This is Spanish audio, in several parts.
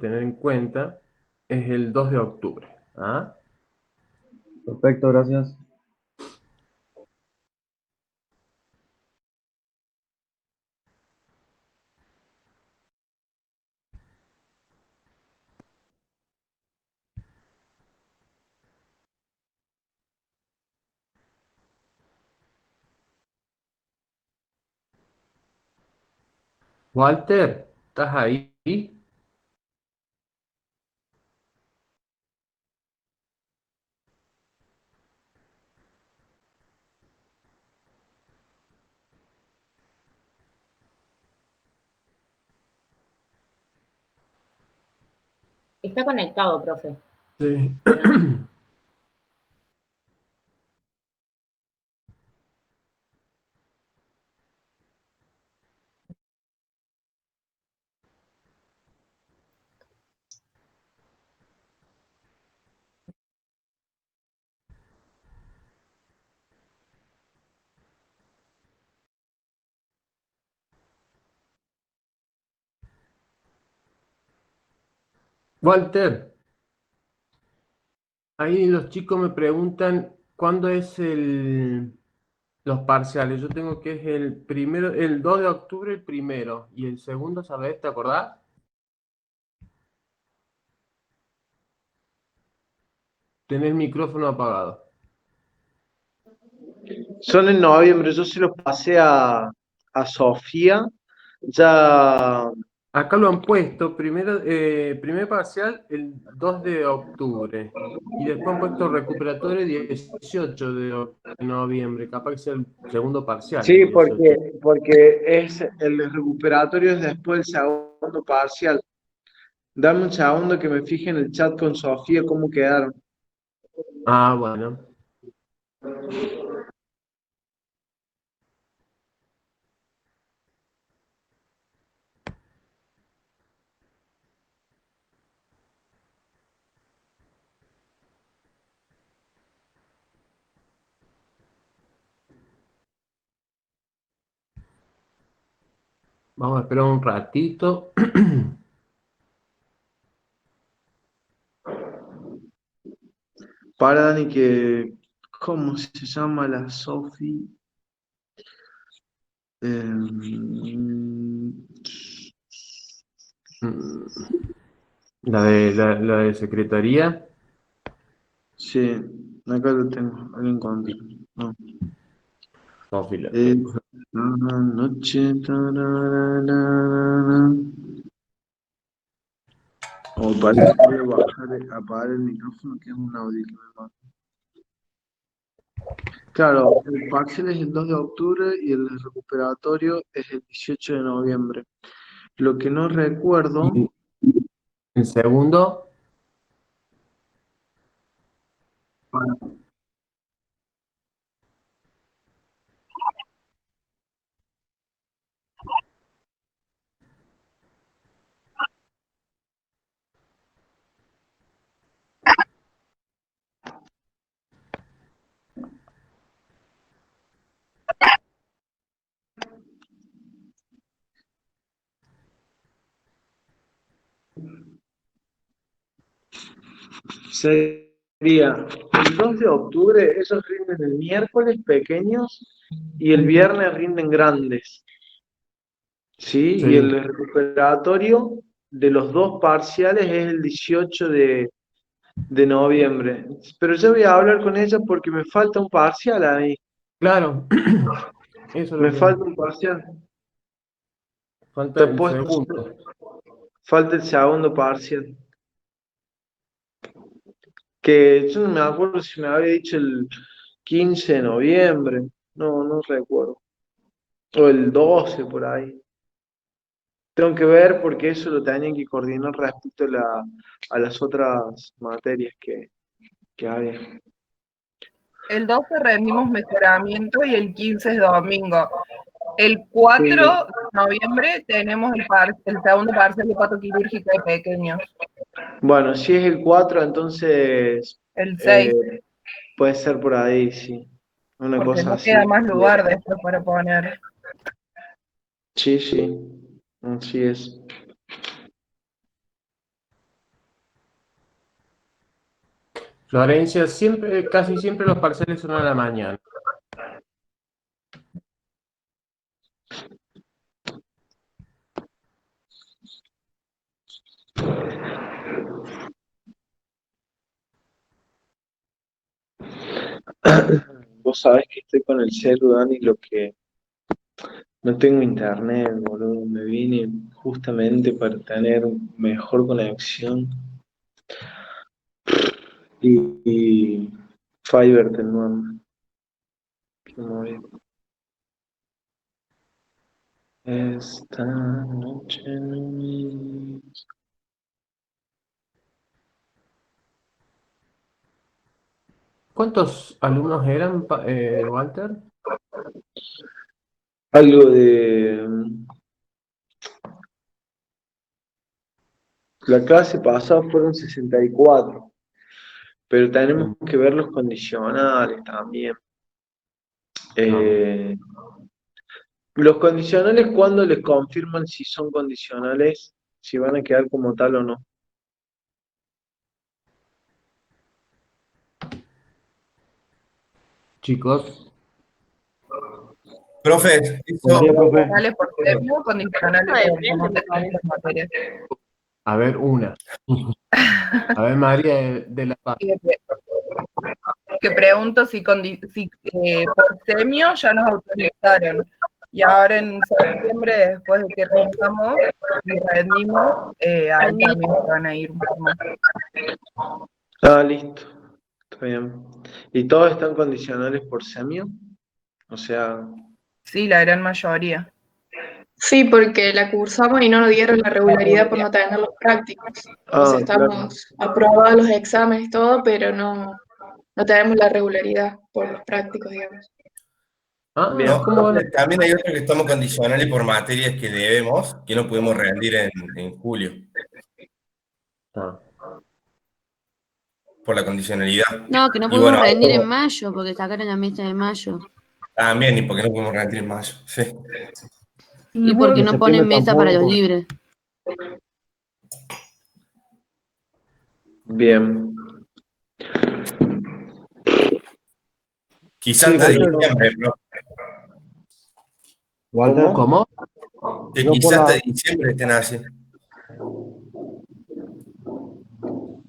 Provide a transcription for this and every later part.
tener en cuenta es el 2 de octubre. ¿Ah? Perfecto, gracias. Walter, ¿estás ahí? Está conectado, profe. Sí. Walter, ahí los chicos me preguntan cuándo es los parciales. Yo tengo que es el primero, el 2 de octubre el primero y el segundo, ¿sabes? ¿Te acordás? Tenés el micrófono apagado. Son en noviembre, yo se los pasé a Sofía. Ya, Acá lo han puesto, primero, primer parcial el 2 de octubre y después han puesto recuperatorio 18 de noviembre, capaz que sea el segundo parcial el sí, 18. porque es el recuperatorio es después del segundo parcial. Dame un segundo que me fije en el chat con Sofía cómo quedaron. Ah, bueno. Vamos a esperar un ratito. Para Dani, que, ¿cómo se llama la Sofi? Eh, Mm, la de secretaría. sí, acá lo tengo, acá lo encontré. No. Sofi la Eh, tengo. noche, tararara. O parece que voy a apagar el micrófono, que es un audio que me manda. Claro, el parcial es el 2 de octubre y el recuperatorio es el 18 de noviembre. Lo que no recuerdo, Y el segundo, sería el 2 de octubre, esos rinden el miércoles pequeños y el viernes rinden grandes, ¿sí? Y sí, el recuperatorio de los dos parciales es el 18 de noviembre. Pero yo voy a hablar con ella porque me falta un parcial ahí. claro, eso es lo Me que falta un parcial. Te falta he el puesto, segundo. falta el segundo parcial. Que yo no me acuerdo si me había dicho el 15 de noviembre. No, no recuerdo. O el 12 por ahí. Tengo que ver porque eso lo tenían que coordinar respecto a las otras materias que había. El 12 rendimos mejoramiento y el 15 es domingo. El Sí. 4 de noviembre tenemos el segundo parcial de pato quirúrgico de pequeños. Bueno, si es el 4 entonces El eh, 6, puede ser por ahí, sí. Una porque cosa no así. queda más lugar después para poner. Sí, sí. Así es. Florencia, siempre, casi siempre los parciales son a la mañana. Vos sabés que estoy con el celu, Dani, lo que no tengo internet, boludo. Me vine justamente para tener mejor conexión y Fiverr de nuevo. Qué movida. Esta noche no. ¿Cuántos alumnos eran, Walter? Algo de la clase pasada fueron 64, pero tenemos que ver los condicionales también. Eh, los condicionales, ¿cuándo les confirman si son condicionales, si van a quedar como tal o no? Chicos, Profe, Buen día, profe. Condicionales por premio, condicionales por no tener las materias. a ver, una. A ver, María de la Paz. Y que pregunto si, por semio ya nos autorizaron. Y ahora en septiembre, después de que rindamos y rendimos, ahí también se van a ir un poco más. Ah, listo. Está bien. ¿Y todos están condicionales por semio? O sea, Sí, la gran mayoría. Sí, porque la cursamos y no nos dieron la regularidad por no tener los prácticos. O sea, claro. estamos aprobados los exámenes y todo, pero no tenemos la regularidad por los prácticos, digamos. Ah, Bien. no, ¿cómo van profe, también hay otros que estamos condicionales por materias que debemos, que no pudimos rendir en julio, a...? por la condicionalidad. No, que no Y pudimos bueno, rendir en mayo, porque sacaron la mesa de mayo. también, y porque no pudimos rendir en mayo. Sí. Y porque En no septiembre ponen mesa para los tampoco. libres. Bien. Quizás Sí, hasta Walter, diciembre, profe. Walter, ¿Cómo? Que yo por quizás hasta la, diciembre estén así.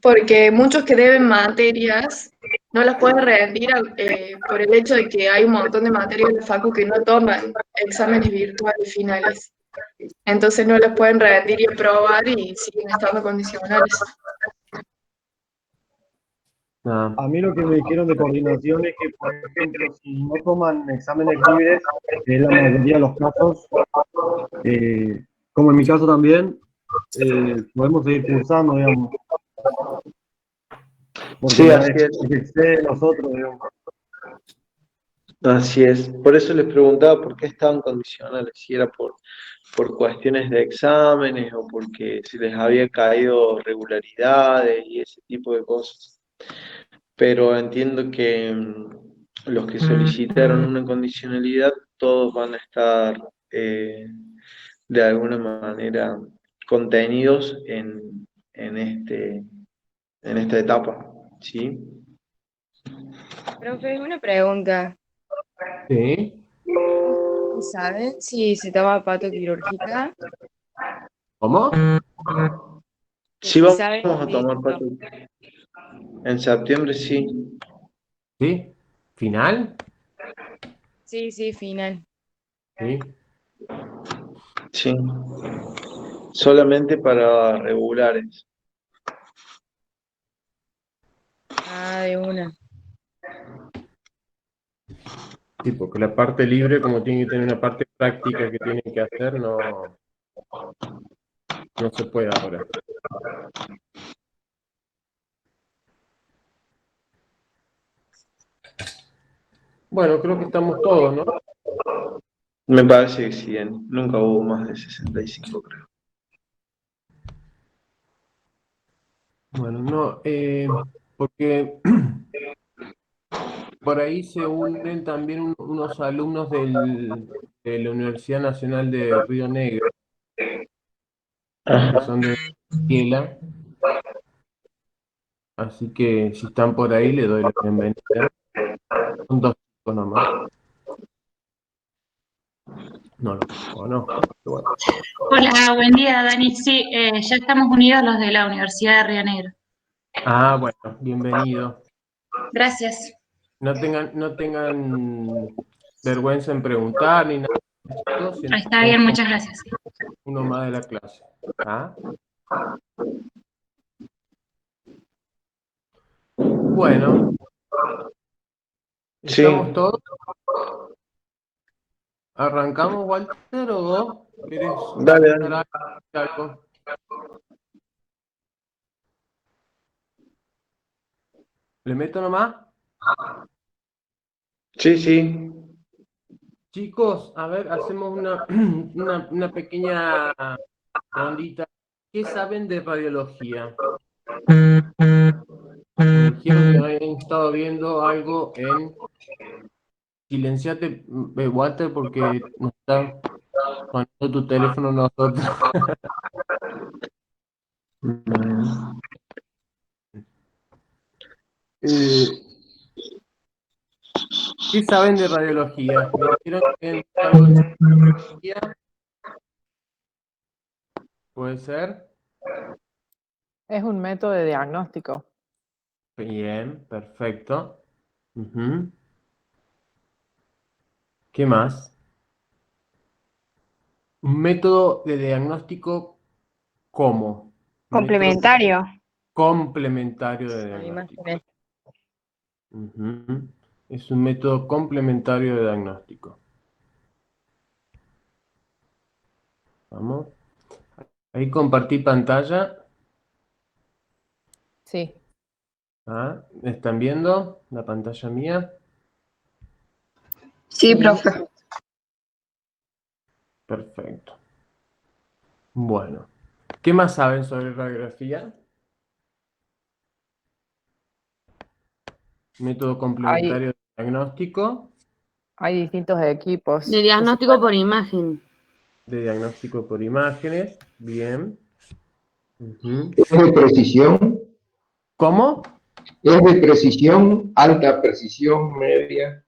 Porque muchos que deben materias no las pueden rendir por el hecho de que hay un montón de materias de la facu que no toman exámenes virtuales finales. Entonces no las pueden rendir y aprobar y siguen estando condicionales. Ah, a mí lo que me dijeron de coordinación es que, por ejemplo, si no toman exámenes libres, que es la mayoría de los casos, como en mi caso también, podemos seguir cursando, digamos, porque Sí, ya así es. es excede de nosotros, digamos. Así es. Por eso les preguntaba por qué estaban condicionales, si era por cuestiones de exámenes o porque se les había caído regularidades y ese tipo de cosas. Pero entiendo que los que solicitaron una condicionalidad, todos van a estar de alguna manera contenidos en en esta etapa, ¿sí? Profe, una pregunta. sí. ¿Saben si se toma patoquirúrgica? ¿Cómo? Que Sí, si vamos saben a si tomar se pato. toma. En septiembre sí, ¿Sí? ¿Final? Sí, sí, final. Sí. sí. Solamente para regulares. Ah, de una. Sí, porque la parte libre, como tiene que tener una parte práctica que tienen que hacer, no se puede ahora. Bueno, creo que estamos todos, ¿no? Me parece que sí, nunca hubo más de 65, creo. Bueno, no, porque por ahí se unen también unos alumnos de la Universidad Nacional de Río Negro, que Ajá. son de Esquiela, Así que si están por ahí, le doy la bienvenida. Son dos chicos nomás. No los conozco. Pero bueno. Hola, buen día, Dani. Sí, ya estamos unidos los de la Universidad de Río Negro. Ah, bueno, bienvenido. Gracias. No tengan vergüenza en preguntar ni nada de esto, sino Está bien, muchas gracias. uno más de la clase. ¿Ah? Bueno, Sí. ¿estamos todos? ¿Arrancamos, Walter, o vos querés Dale, comentar dale. algo? ¿Le meto nomás? Sí, sí. Chicos, a ver, hacemos una pequeña rondita. ¿Qué saben de radiología? Me dijeron que habían estado viendo algo en... Silenciate, Walter, porque nos está sonando tu teléfono nosotros. ¿Qué saben de radiología? Me dijeron que habían visto algo en radiología. ¿Puede ser? Es un método de diagnóstico. Bien, perfecto. Ujú. ¿Qué más? Un método de diagnóstico, ¿cómo? Complementario. Complementario de Con diagnóstico. imágenes. Ujú. Es un método complementario de diagnóstico. Vamos. Ahí compartí pantalla. Sí. Ah, ¿me están viendo la pantalla mía? Sí, profe. Perfecto. Bueno. ¿Qué más saben sobre radiografía? Método complementario de diagnóstico. Hay distintos equipos. De diagnóstico por imagen. De diagnóstico por imágenes. Bien. Ujú. ¿Es de precisión? ¿Cómo? ¿Es de precisión, alta precisión, media?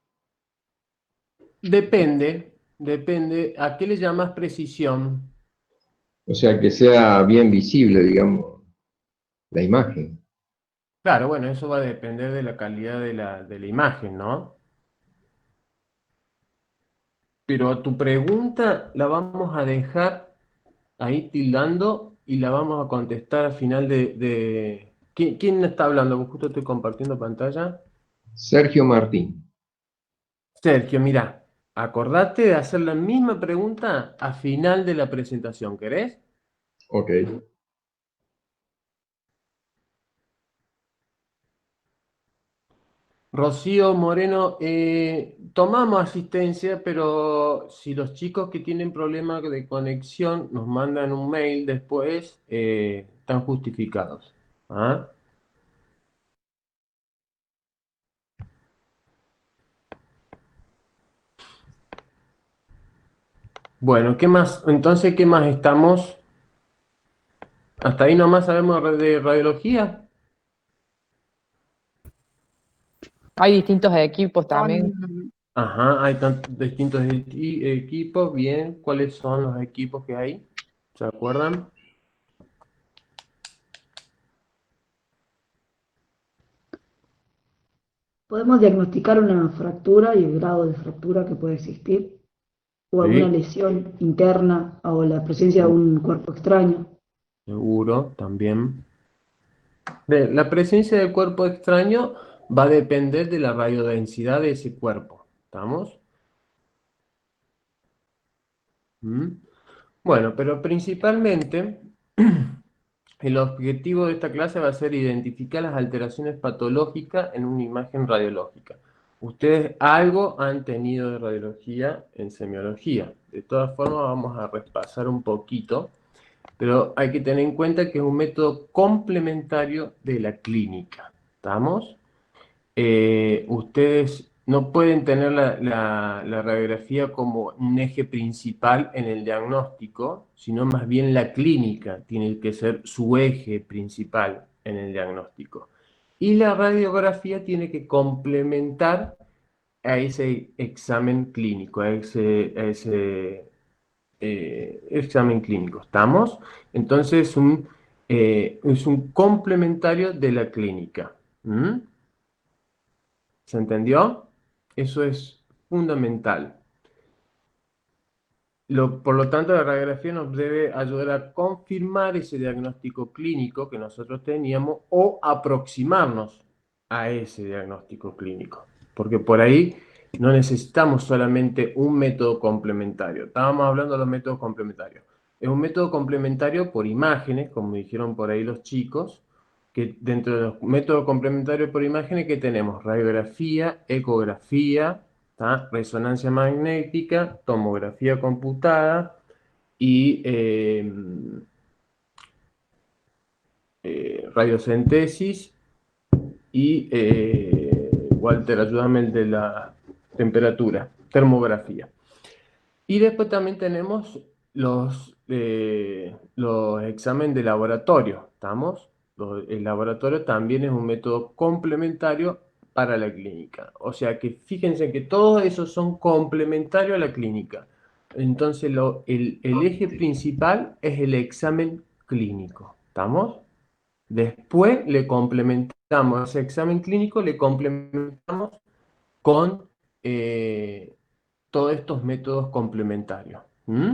Depende. ¿A qué le llamas precisión? O sea, que sea bien visible, digamos, la imagen. Claro, bueno, eso va a depender de la calidad de la imagen, ¿no? Pero a tu pregunta la vamos a dejar ahí tildando y la vamos a contestar al final de... ¿Quién está hablando? Justo estoy compartiendo pantalla. Sergio Martín. Sergio, mira, acordate de hacer la misma pregunta al final de la presentación, ¿querés? Ok. Rocío Moreno, tomamos asistencia, pero si los chicos que tienen problemas de conexión nos mandan un mail después, están justificados. ¿Ah? Bueno, ¿qué más? Entonces, ¿qué más estamos? ¿Hasta ahí nomás sabemos de radiología? Hay distintos equipos también. Ajá, hay distintos equipos, bien. ¿Cuáles son los equipos que hay? ¿Se acuerdan? Podemos diagnosticar una fractura y el grado de fractura que puede existir, o alguna Sí, lesión interna, o la presencia de un cuerpo extraño. seguro, también. La presencia del cuerpo extraño va a depender de la radiodensidad de ese cuerpo. ¿Estamos? ¿Mm? Bueno, pero principalmente el objetivo de esta clase va a ser identificar las alteraciones patológicas en una imagen radiológica. Ustedes algo han tenido de radiología en semiología. De todas formas, vamos a repasar un poquito, pero hay que tener en cuenta que es un método complementario de la clínica. ¿Estamos? Ustedes no pueden tener la radiografía como un eje principal en el diagnóstico, sino más bien la clínica tiene que ser su eje principal en el diagnóstico. Y la radiografía tiene que complementar a ese examen clínico, a ese examen clínico. ¿Estamos? Entonces es un complementario de la clínica. ¿Mm? ¿Se entendió? Eso es fundamental. Por lo tanto, la radiografía nos debe ayudar a confirmar ese diagnóstico clínico que nosotros teníamos o aproximarnos a ese diagnóstico clínico. Porque por ahí no necesitamos solamente un método complementario. Estábamos hablando de los métodos complementarios. Es un método complementario por imágenes, como dijeron por ahí los chicos, que dentro de los métodos complementarios por imágenes que tenemos radiografía, ecografía, ¿tá? Resonancia magnética, tomografía computada y radiocentesis y, Walter, ayúdame el de la temperatura, termografía. Y después también tenemos los exámenes de laboratorio, ¿estamos? El laboratorio también es un método complementario para la clínica. O sea que fíjense que todos esos son complementarios a la clínica. Entonces el eje principal es el examen clínico, ¿estamos? Después le complementamos ese examen clínico, le complementamos con todos estos métodos complementarios. ¿Mm?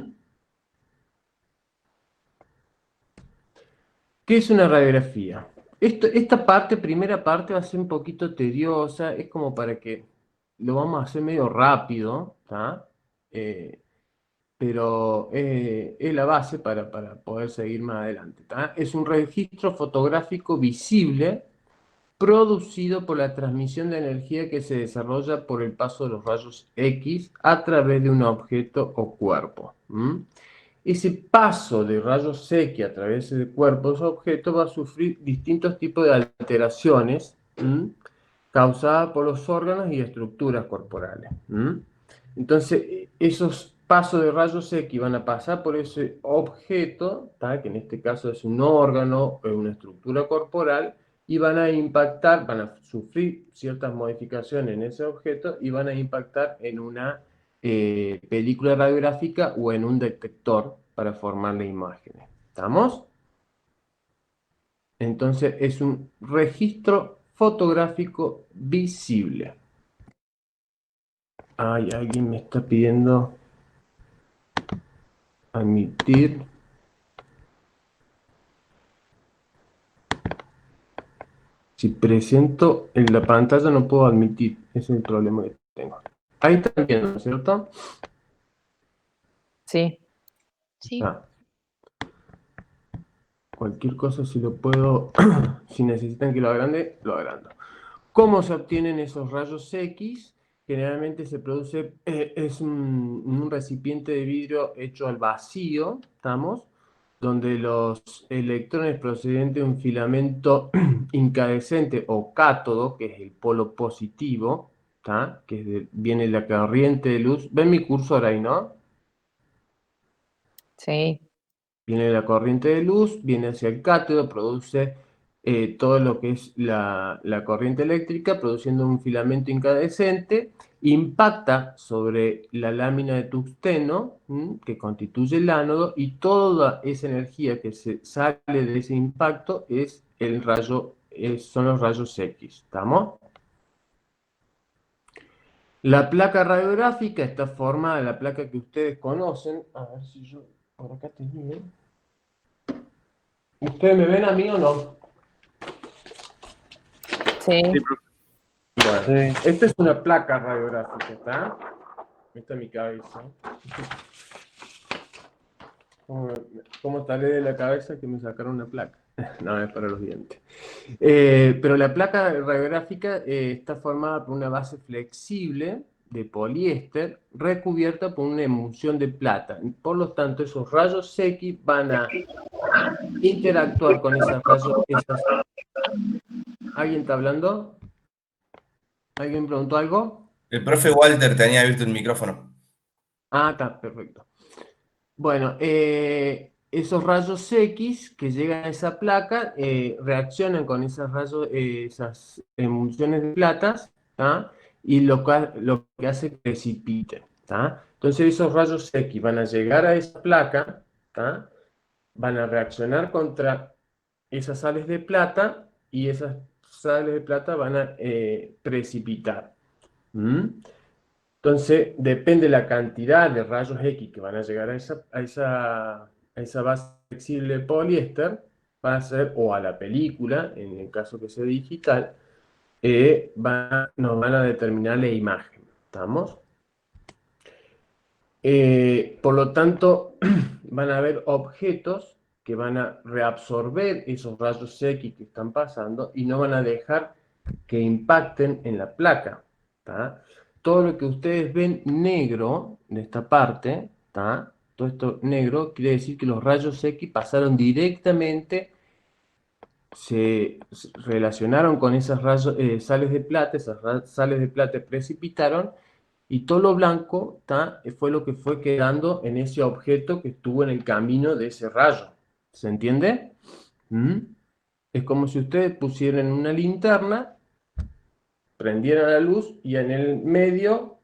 ¿Qué es una radiografía? Esta parte, primera parte, va a ser un poquito tediosa, es como para que lo vamos a hacer medio rápido, ¿tá? Pero es la base para poder seguir más adelante, ¿tá? Es un registro fotográfico visible producido por la transmisión de energía que se desarrolla por el paso de los rayos X a través de un objeto o cuerpo. Ese paso de rayos X a través de cuerpos o objetos va a sufrir distintos tipos de alteraciones causadas por los órganos y estructuras corporales. Entonces, esos pasos de rayos X van a pasar por ese objeto, ¿tá? Que en este caso es un órgano o una estructura corporal, y van a impactar, van a sufrir ciertas modificaciones en ese objeto y van a impactar en una película radiográfica o en un detector para formar las imágenes. ¿Estamos? Entonces es un registro fotográfico visible. Ay, alguien me está pidiendo admitir. Si presento en la pantalla no puedo admitir, ese es el problema que tengo. Ahí están viendo, ¿no es cierto? Sí. Sí. Ah. Cualquier cosa, si lo puedo, si necesitan que lo agrande, lo agrando. ¿Cómo se obtienen esos rayos X? Generalmente se produce, es un recipiente de vidrio hecho al vacío, ¿estamos? Donde los electrones procedentes de un filamento incandescente o cátodo, que es el polo positivo, ¿tá? Que viene la corriente de luz. ¿Ven mi cursor ahí, no? Sí. Viene la corriente de luz, viene hacia el cátodo, produce todo lo que es la corriente eléctrica, produciendo un filamento incandescente, impacta sobre la lámina de tungsteno, que constituye el ánodo, y toda esa energía que sale de ese impacto es el rayo, son los rayos X. ¿Estamos? La placa radiográfica está formada, la placa que ustedes conocen. A ver si yo por acá tenía. ¿Ustedes me ven a mí o no? Sí. Bueno, esta es una placa radiográfica, ¿está? Esta es mi cabeza. ¿Cómo estaré de la cabeza que me sacaron una placa? No, es para los dientes. Pero la placa radiográfica está formada por una base flexible de poliéster recubierta por una emulsión de plata. Por lo tanto, esos rayos X van a interactuar con esas rayos. ¿Alguien está hablando? ¿Alguien preguntó algo? El profe Walter tenía abierto el micrófono. Ah, está, perfecto. Bueno, esos rayos X que llegan a esa placa reaccionan con esas emulsiones de platas, ¿tá? Y lo que hace que precipiten, ¿tá? Entonces esos rayos X van a llegar a esa placa, ¿tá? Van a reaccionar contra esas sales de plata y esas sales de plata van a precipitar. ¿Mm? Entonces, depende de la cantidad de rayos X que van a llegar a esa base flexible de poliéster, va a ser, o a la película, en el caso que sea digital, nos van a determinar la imagen. ¿Estamos? Por lo tanto, van a haber objetos que van a reabsorber esos rayos X que están pasando y no van a dejar que impacten en la placa. ¿Tá? Todo lo que ustedes ven negro de esta parte, ¿tá? Todo esto negro quiere decir que los rayos X pasaron directamente, se relacionaron con esas sales de plata, sales de plata precipitaron y todo lo blanco, ¿tá? Fue lo que fue quedando en ese objeto que estuvo en el camino de ese rayo. ¿Se entiende? ¿Mm? Es como si ustedes pusieran una linterna, prendieran la luz y en el medio,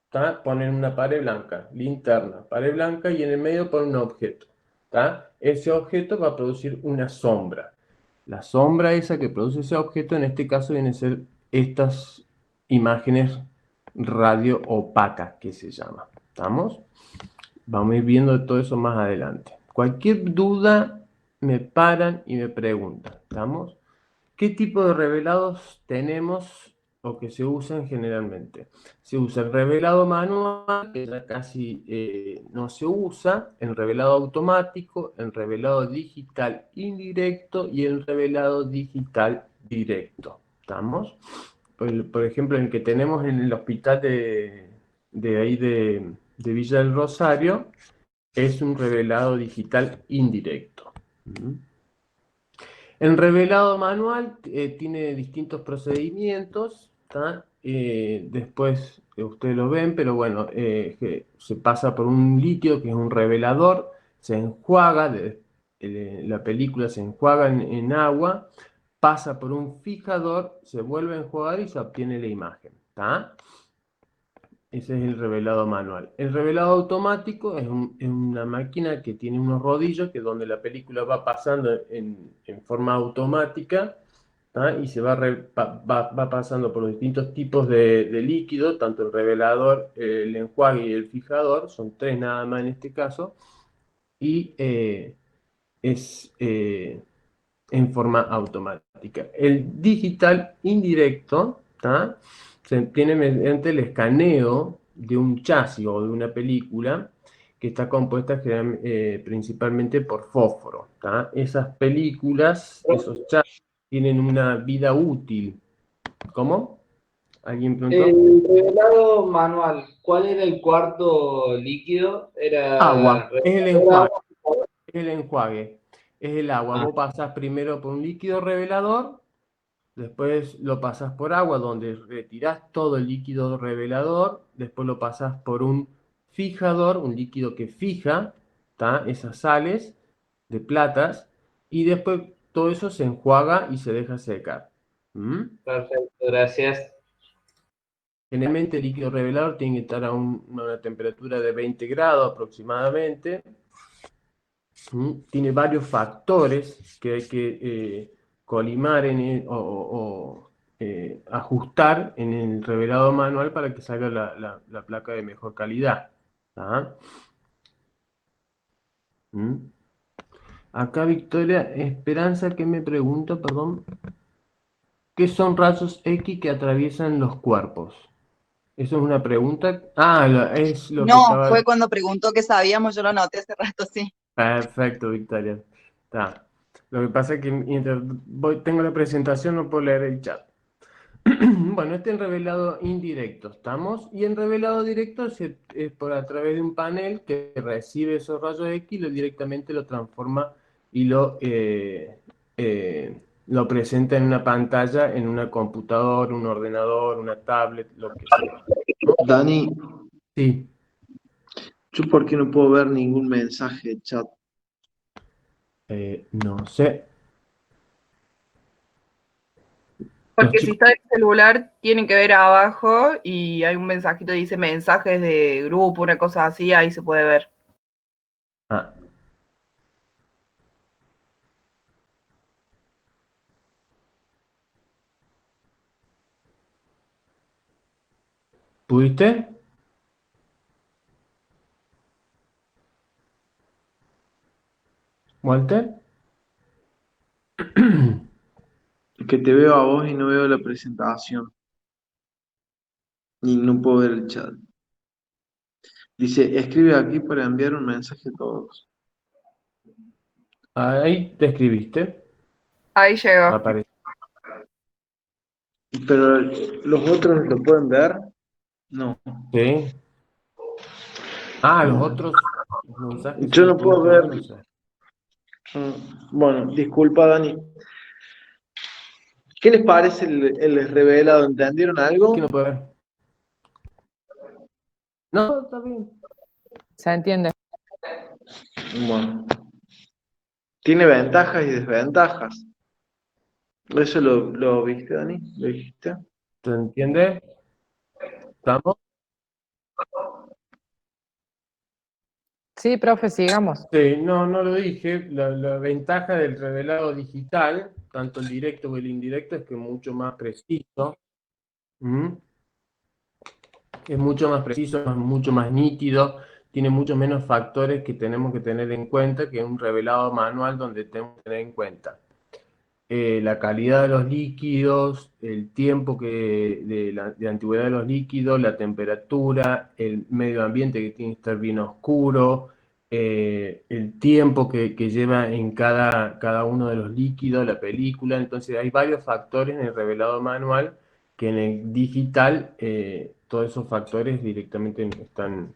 ¿tá? Ponen una pared blanca, linterna, pared blanca y en el medio ponen un objeto. ¿Tá? Ese objeto va a producir una sombra. La sombra esa que produce ese objeto, en este caso, vienen a ser estas imágenes radio opacas, que se llama. ¿Estamos? Vamos a ir viendo todo eso más adelante. Cualquier duda, me paran y me preguntan. ¿Estamos? ¿Qué tipo de revelados tenemos o que se usan generalmente? Se usa el revelado manual, que ya casi no se usa, el revelado automático, el revelado digital indirecto y el revelado digital directo. ¿Estamos? Por ejemplo, el que tenemos en el hospital de Villa del Rosario es un revelado digital indirecto. El revelado manual tiene distintos procedimientos, ¿tá? Después ustedes lo ven, pero bueno, que se pasa por un líquido que es un revelador, se enjuaga, la película se enjuaga en agua, pasa por un fijador, se vuelve a enjuagar y se obtiene la imagen. ¿Tá? Ese es el revelado manual. El revelado automático es una máquina que tiene unos rodillos que donde la película va pasando en forma automática, ¿tá? Y se va pasando por los distintos tipos de líquidos, tanto el revelador, el enjuague y el fijador, son tres nada más en este caso, y es en forma automática. El digital indirecto, ¿tá? Se obtiene mediante el escaneo de un chasis o de una película que está compuesta principalmente por fósforo. ¿Tá? Esas películas, esos chasis, tienen una vida útil. ¿Cómo? ¿Alguien preguntó? El revelado manual, ¿cuál era el cuarto líquido? Agua, es el enjuague. Es el enjuague, es el agua. Vos pasás primero por un líquido revelador, después lo pasás por agua, donde retirás todo el líquido revelador, después lo pasás por un fijador, un líquido que fija, ¿tá? Esas sales de platas, y después todo eso se enjuaga y se deja secar. Perfecto, gracias. Generalmente el líquido revelador tiene que estar a una temperatura de 20 grados aproximadamente. Tiene varios factores que hay que colimar o ajustar en el revelado manual para que salga la placa de mejor calidad. ¿Tá? Acá Victoria Esperanza que me pregunta, perdón, ¿qué son rayos X que atraviesan los cuerpos? ¿Eso es una pregunta? Es lo que No, estaba... fue cuando preguntó que sabíamos, yo lo anoté hace rato, sí. Perfecto, Victoria. Está. Lo que pasa es que mientras tengo la presentación no puedo leer el chat. Bueno, este es revelado indirecto, ¿estamos? Y en revelado directo es por a través de un panel que recibe esos rayos X y directamente lo transforma y lo presenta en una pantalla, en una computadora, un ordenador, una tablet, lo que sea. Dani. Sí. ¿Yo por qué no puedo ver ningún mensaje de chat? No sé. Porque si está el celular, tienen que ver abajo y hay un mensajito que dice mensajes de grupo, una cosa así, ahí se puede ver. Ah. ¿Pudiste? ¿Walter? Que te veo a vos y no veo la presentación. Y no puedo ver el chat. Dice, escribe aquí para enviar un mensaje a todos. Ahí te escribiste. Ahí llegó. Aparece. Pero los otros lo pueden ver. No. Sí. Ah, los otros mensajes Yo sí no puede puedo tener, ver. no sé. Bueno, disculpa, Dani. ¿Qué les parece el revelado? ¿Entendieron algo? ¿Quién lo puede ver? No, está bien. ¿Se entiende? Bueno. Tiene ventajas y desventajas. ¿Eso lo viste, Dani? ¿Lo dijiste? ¿Se entiende? ¿Estamos? Sí, profe, sigamos. Sí, no lo dije. La ventaja del revelado digital, tanto el directo como el indirecto, es que es mucho más preciso. Es mucho más preciso, mucho más nítido, tiene muchos menos factores que tenemos que tener en cuenta que un revelado manual donde tenemos que tener en cuenta la calidad de los líquidos, el tiempo de antigüedad de los líquidos, la temperatura, el medio ambiente que tiene que estar bien oscuro, el tiempo que lleva en cada uno de los líquidos, la película. Entonces hay varios factores en el revelado manual que en el digital todos esos factores directamente están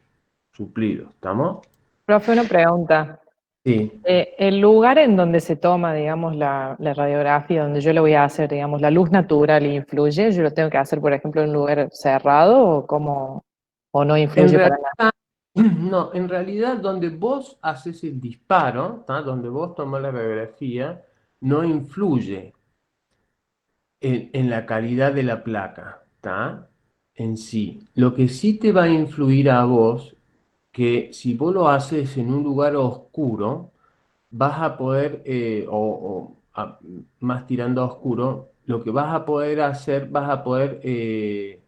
suplidos. ¿Estamos? Profe, una pregunta. Sí. El lugar en donde se toma, digamos, la radiografía, donde yo lo voy a hacer, digamos, la luz natural influye. ¿Yo lo tengo que hacer, por ejemplo, en un lugar cerrado o cómo, o no influye para nada? No, en realidad donde vos haces el disparo, ¿tá? Donde vos tomás la radiografía, no influye en la calidad de la placa, ¿tá? En sí. Lo que sí te va a influir a vos, que si vos lo haces en un lugar oscuro, vas a poder, más tirando a oscuro, lo que vas a poder hacer, vas a poder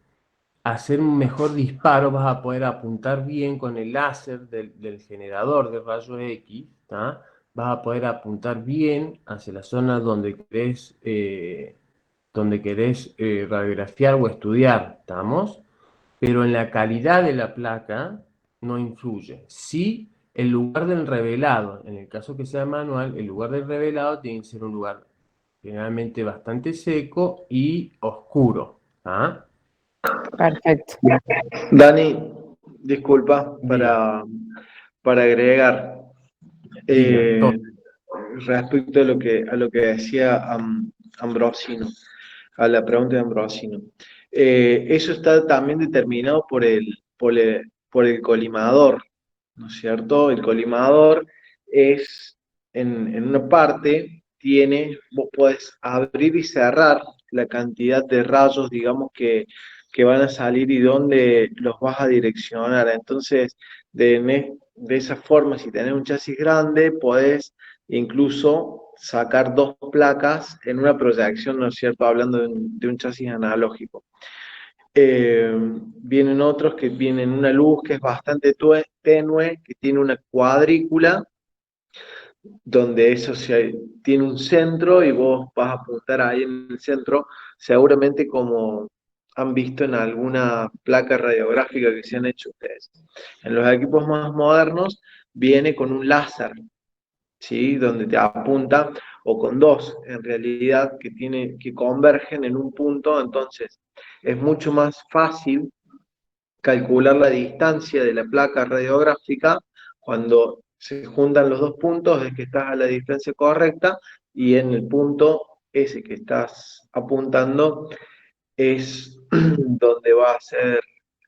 hacer un mejor disparo, vas a poder apuntar bien con el láser del generador de rayos X, ¿tá? Vas a poder apuntar bien hacia la zona donde querés radiografiar o estudiar, ¿estamos? Pero en la calidad de la placa no influye. Sí, el lugar del revelado, en el caso que sea manual, el lugar del revelado tiene que ser un lugar generalmente bastante seco y oscuro. ¿Ah? Perfecto. Dani, disculpa para agregar. Respecto a lo que decía Ambrosino, a la pregunta de Ambrosino. Eso está también determinado por el colimador, ¿no es cierto? El colimador es, en una parte, vos podés abrir y cerrar la cantidad de rayos, digamos, que van a salir y dónde los vas a direccionar. Entonces, de esa forma, si tenés un chasis grande, podés incluso sacar dos placas en una proyección, ¿no es cierto? Hablando de un chasis analógico. Vienen otros que vienen una luz que es bastante tenue, que tiene una cuadrícula, donde eso tiene un centro y vos vas a apuntar ahí en el centro, seguramente como han visto en alguna placa radiográfica que se han hecho ustedes. En los equipos más modernos viene con un láser, ¿sí? Donde te apunta, o con dos, en realidad, que convergen en un punto. Entonces es mucho más fácil calcular la distancia de la placa radiográfica cuando se juntan los dos puntos, es que estás a la distancia correcta, y en el punto ese que estás apuntando es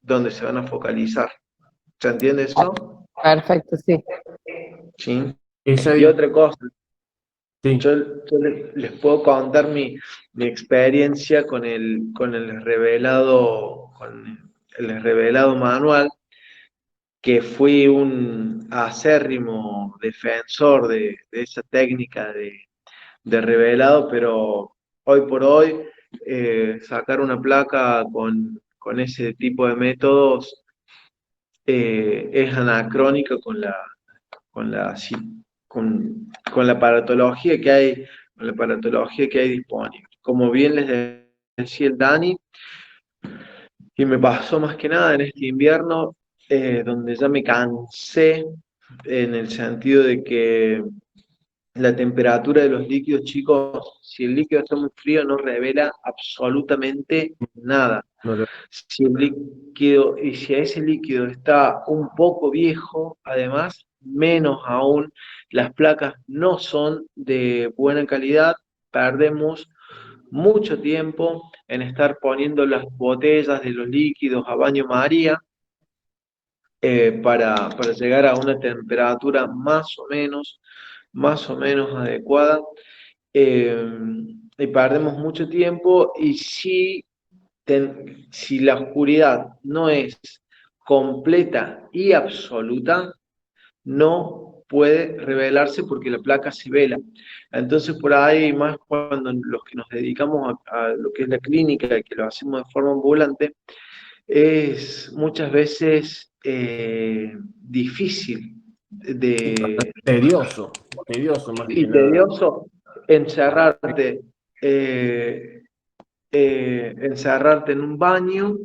donde se van a focalizar. ¿Se entiende eso? Perfecto, sí. Sí. Esa Y otra cosa, Sí. Yo les puedo contar mi experiencia con el revelado manual, que fui un acérrimo defensor de esa técnica de revelado, pero hoy por hoy sacar una placa con ese tipo de métodos es anacrónico con la, si- con la aparatología que hay, con la aparatología que hay disponible. Como bien les decía el Dani, y me pasó más que nada en este invierno, donde ya me cansé en el sentido de que la temperatura de los líquidos, chicos, si el líquido está muy frío no revela absolutamente nada. Si el líquido, y si ese líquido está un poco viejo, además, menos aún, las placas no son de buena calidad, perdemos mucho tiempo en estar poniendo las botellas de los líquidos a baño María para llegar a una temperatura más o menos adecuada, y perdemos mucho tiempo. Y si la oscuridad no es completa y absoluta, no puede revelarse porque la placa se vela. Entonces, por ahí, más cuando los que nos dedicamos a lo que es la clínica y que lo hacemos de forma ambulante, es muchas veces difícil Tedioso más que y nada. tedioso encerrarte, encerrarte en un baño,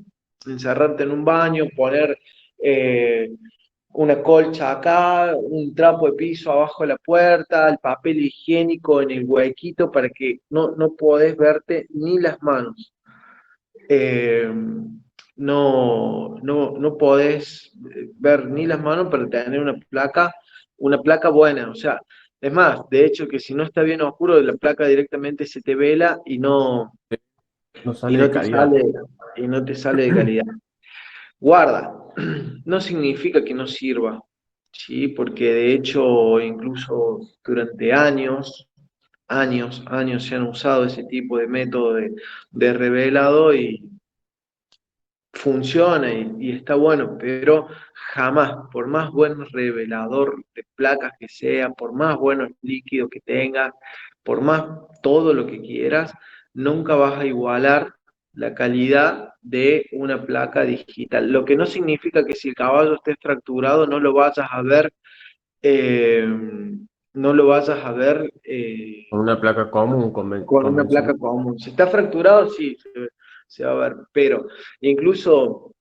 poner una colcha acá, un trapo de piso abajo de la puerta, el papel higiénico en el huequito para que no podés verte ni las manos. No podés ver ni las manos para tener una placa buena. O sea, es más, de hecho que si no está bien oscuro, la placa directamente se te vela y no sale de calidad. y no te sale de calidad. Guarda, no significa que no sirva, ¿sí? Porque de hecho incluso durante años se han usado ese tipo de método de revelado y funciona y está bueno, pero jamás, por más buen revelador de placas que sea, por más buenos líquidos que tengas, por más todo lo que quieras, nunca vas a igualar la calidad de una placa digital. Lo que no significa que si el caballo esté fracturado no lo vayas a ver, Con una placa común, con una placa común. Si está fracturado, sí, se va a ver. Pero incluso,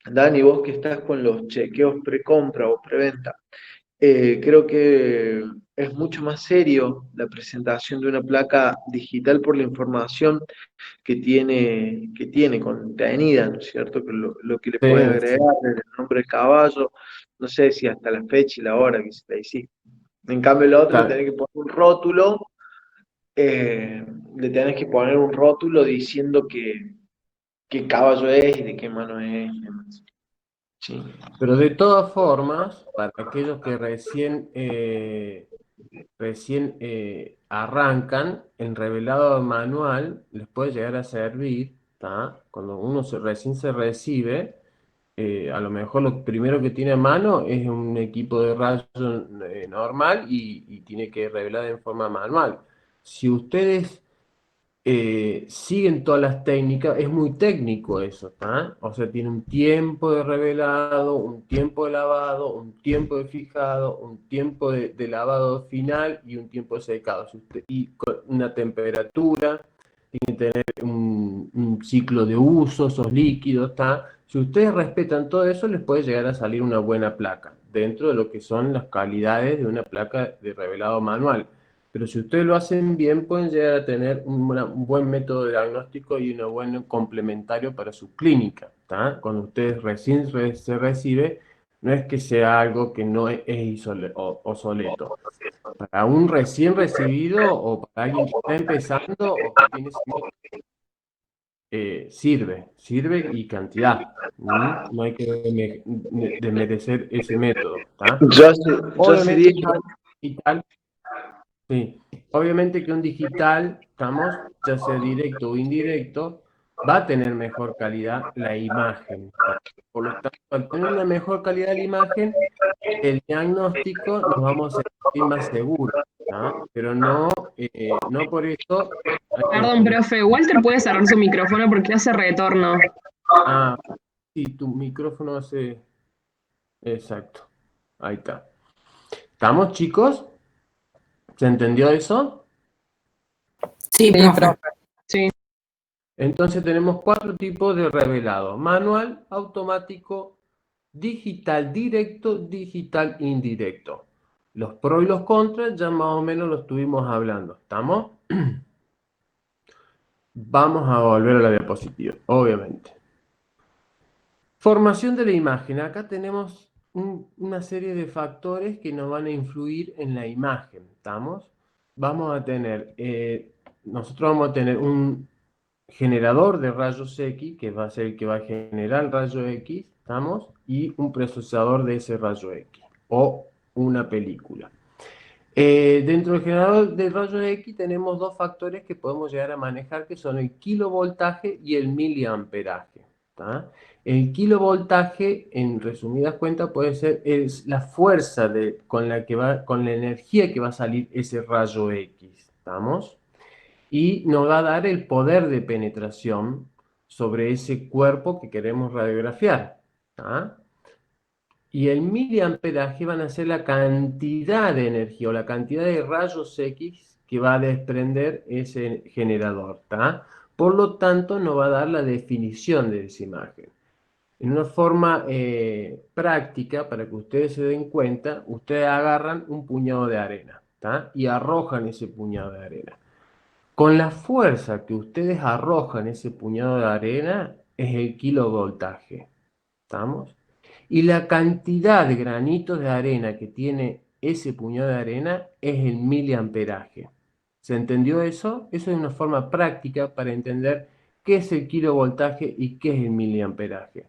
Dani, vos que estás con los chequeos precompra o preventa, creo que es mucho más serio la presentación de una placa digital por la información que tiene contenida, ¿no es cierto? Que lo que le puedes agregar, el nombre del caballo, no sé si hasta la fecha y la hora que se le hiciste. En cambio, el otro tenés que poner un rótulo, le tenés que poner un rótulo diciendo qué caballo es y de qué mano es. Sí. Pero de todas formas, para aquellos que recién arrancan, el revelado manual les puede llegar a servir, ¿tá? Cuando uno recién se recibe, a lo mejor lo primero que tiene a mano es un equipo de rayos normal y tiene que revelar en forma manual. Si ustedes siguen todas las técnicas, es muy técnico eso, ¿tá? O sea, tiene un tiempo de revelado, un tiempo de lavado, un tiempo de fijado, un tiempo de lavado final y un tiempo de secado. Y con una temperatura, tiene que tener un ciclo de uso, esos líquidos, ¿tá? Si ustedes respetan todo eso, les puede llegar a salir una buena placa, dentro de lo que son las calidades de una placa de revelado manual. Pero si ustedes lo hacen bien, pueden llegar a tener un buen método de diagnóstico y un buen complementario para su clínica, ¿tá? Cuando ustedes recién se recibe, no es que sea algo que no es obsoleto. Para un recién recibido o para alguien que está empezando o que tiene sirve y cantidad. No hay que desmerecer ese método, ¿tá? Yo hace 10 años. Y tal. Sí, obviamente que un digital, estamos, ya sea directo o indirecto, va a tener mejor calidad la imagen. Por lo tanto, al tener una mejor calidad de la imagen, el diagnóstico nos vamos a sentir más seguros, ¿tá? Pero no por eso hay que Perdón, profe, Walter puede cerrar su micrófono porque hace retorno. Ah, sí, tu micrófono hace... Exacto, ahí está. ¿Estamos, chicos? ¿Se entendió eso? Sí, profe. Sí. Entonces tenemos 4 tipos de revelado: manual, automático, digital directo, digital indirecto. Los pros y los contras ya más o menos los estuvimos hablando. ¿Estamos? Vamos a volver a la diapositiva, obviamente. Formación de la imagen. Acá tenemos una serie de factores que nos van a influir en la imagen. ¿Estamos? Nosotros vamos a tener un generador de rayos X, que va a ser el que va a generar el rayo X, ¿estamos? Y un procesador de ese rayo X, o una película. Dentro del generador de rayos X tenemos 2 factores que podemos llegar a manejar, que son el kilovoltaje y el miliamperaje. ¿Tá? El kilovoltaje, en resumidas cuentas, puede ser la fuerza con la energía que va a salir ese rayo X. ¿Estamos? Y nos va a dar el poder de penetración sobre ese cuerpo que queremos radiografiar. ¿Tá? Y el miliamperaje van a ser la cantidad de energía o la cantidad de rayos X que va a desprender ese generador. ¿Tá? Por lo tanto, nos va a dar la definición de esa imagen. En una forma práctica, para que ustedes se den cuenta, ustedes agarran un puñado de arena, ¿tá? Y arrojan ese puñado de arena. Con la fuerza que ustedes arrojan ese puñado de arena es el kilovoltaje. ¿Estamos? Y la cantidad de granitos de arena que tiene ese puñado de arena es el miliamperaje. ¿Se entendió eso? Eso es una forma práctica para entender qué es el kilovoltaje y qué es el miliamperaje.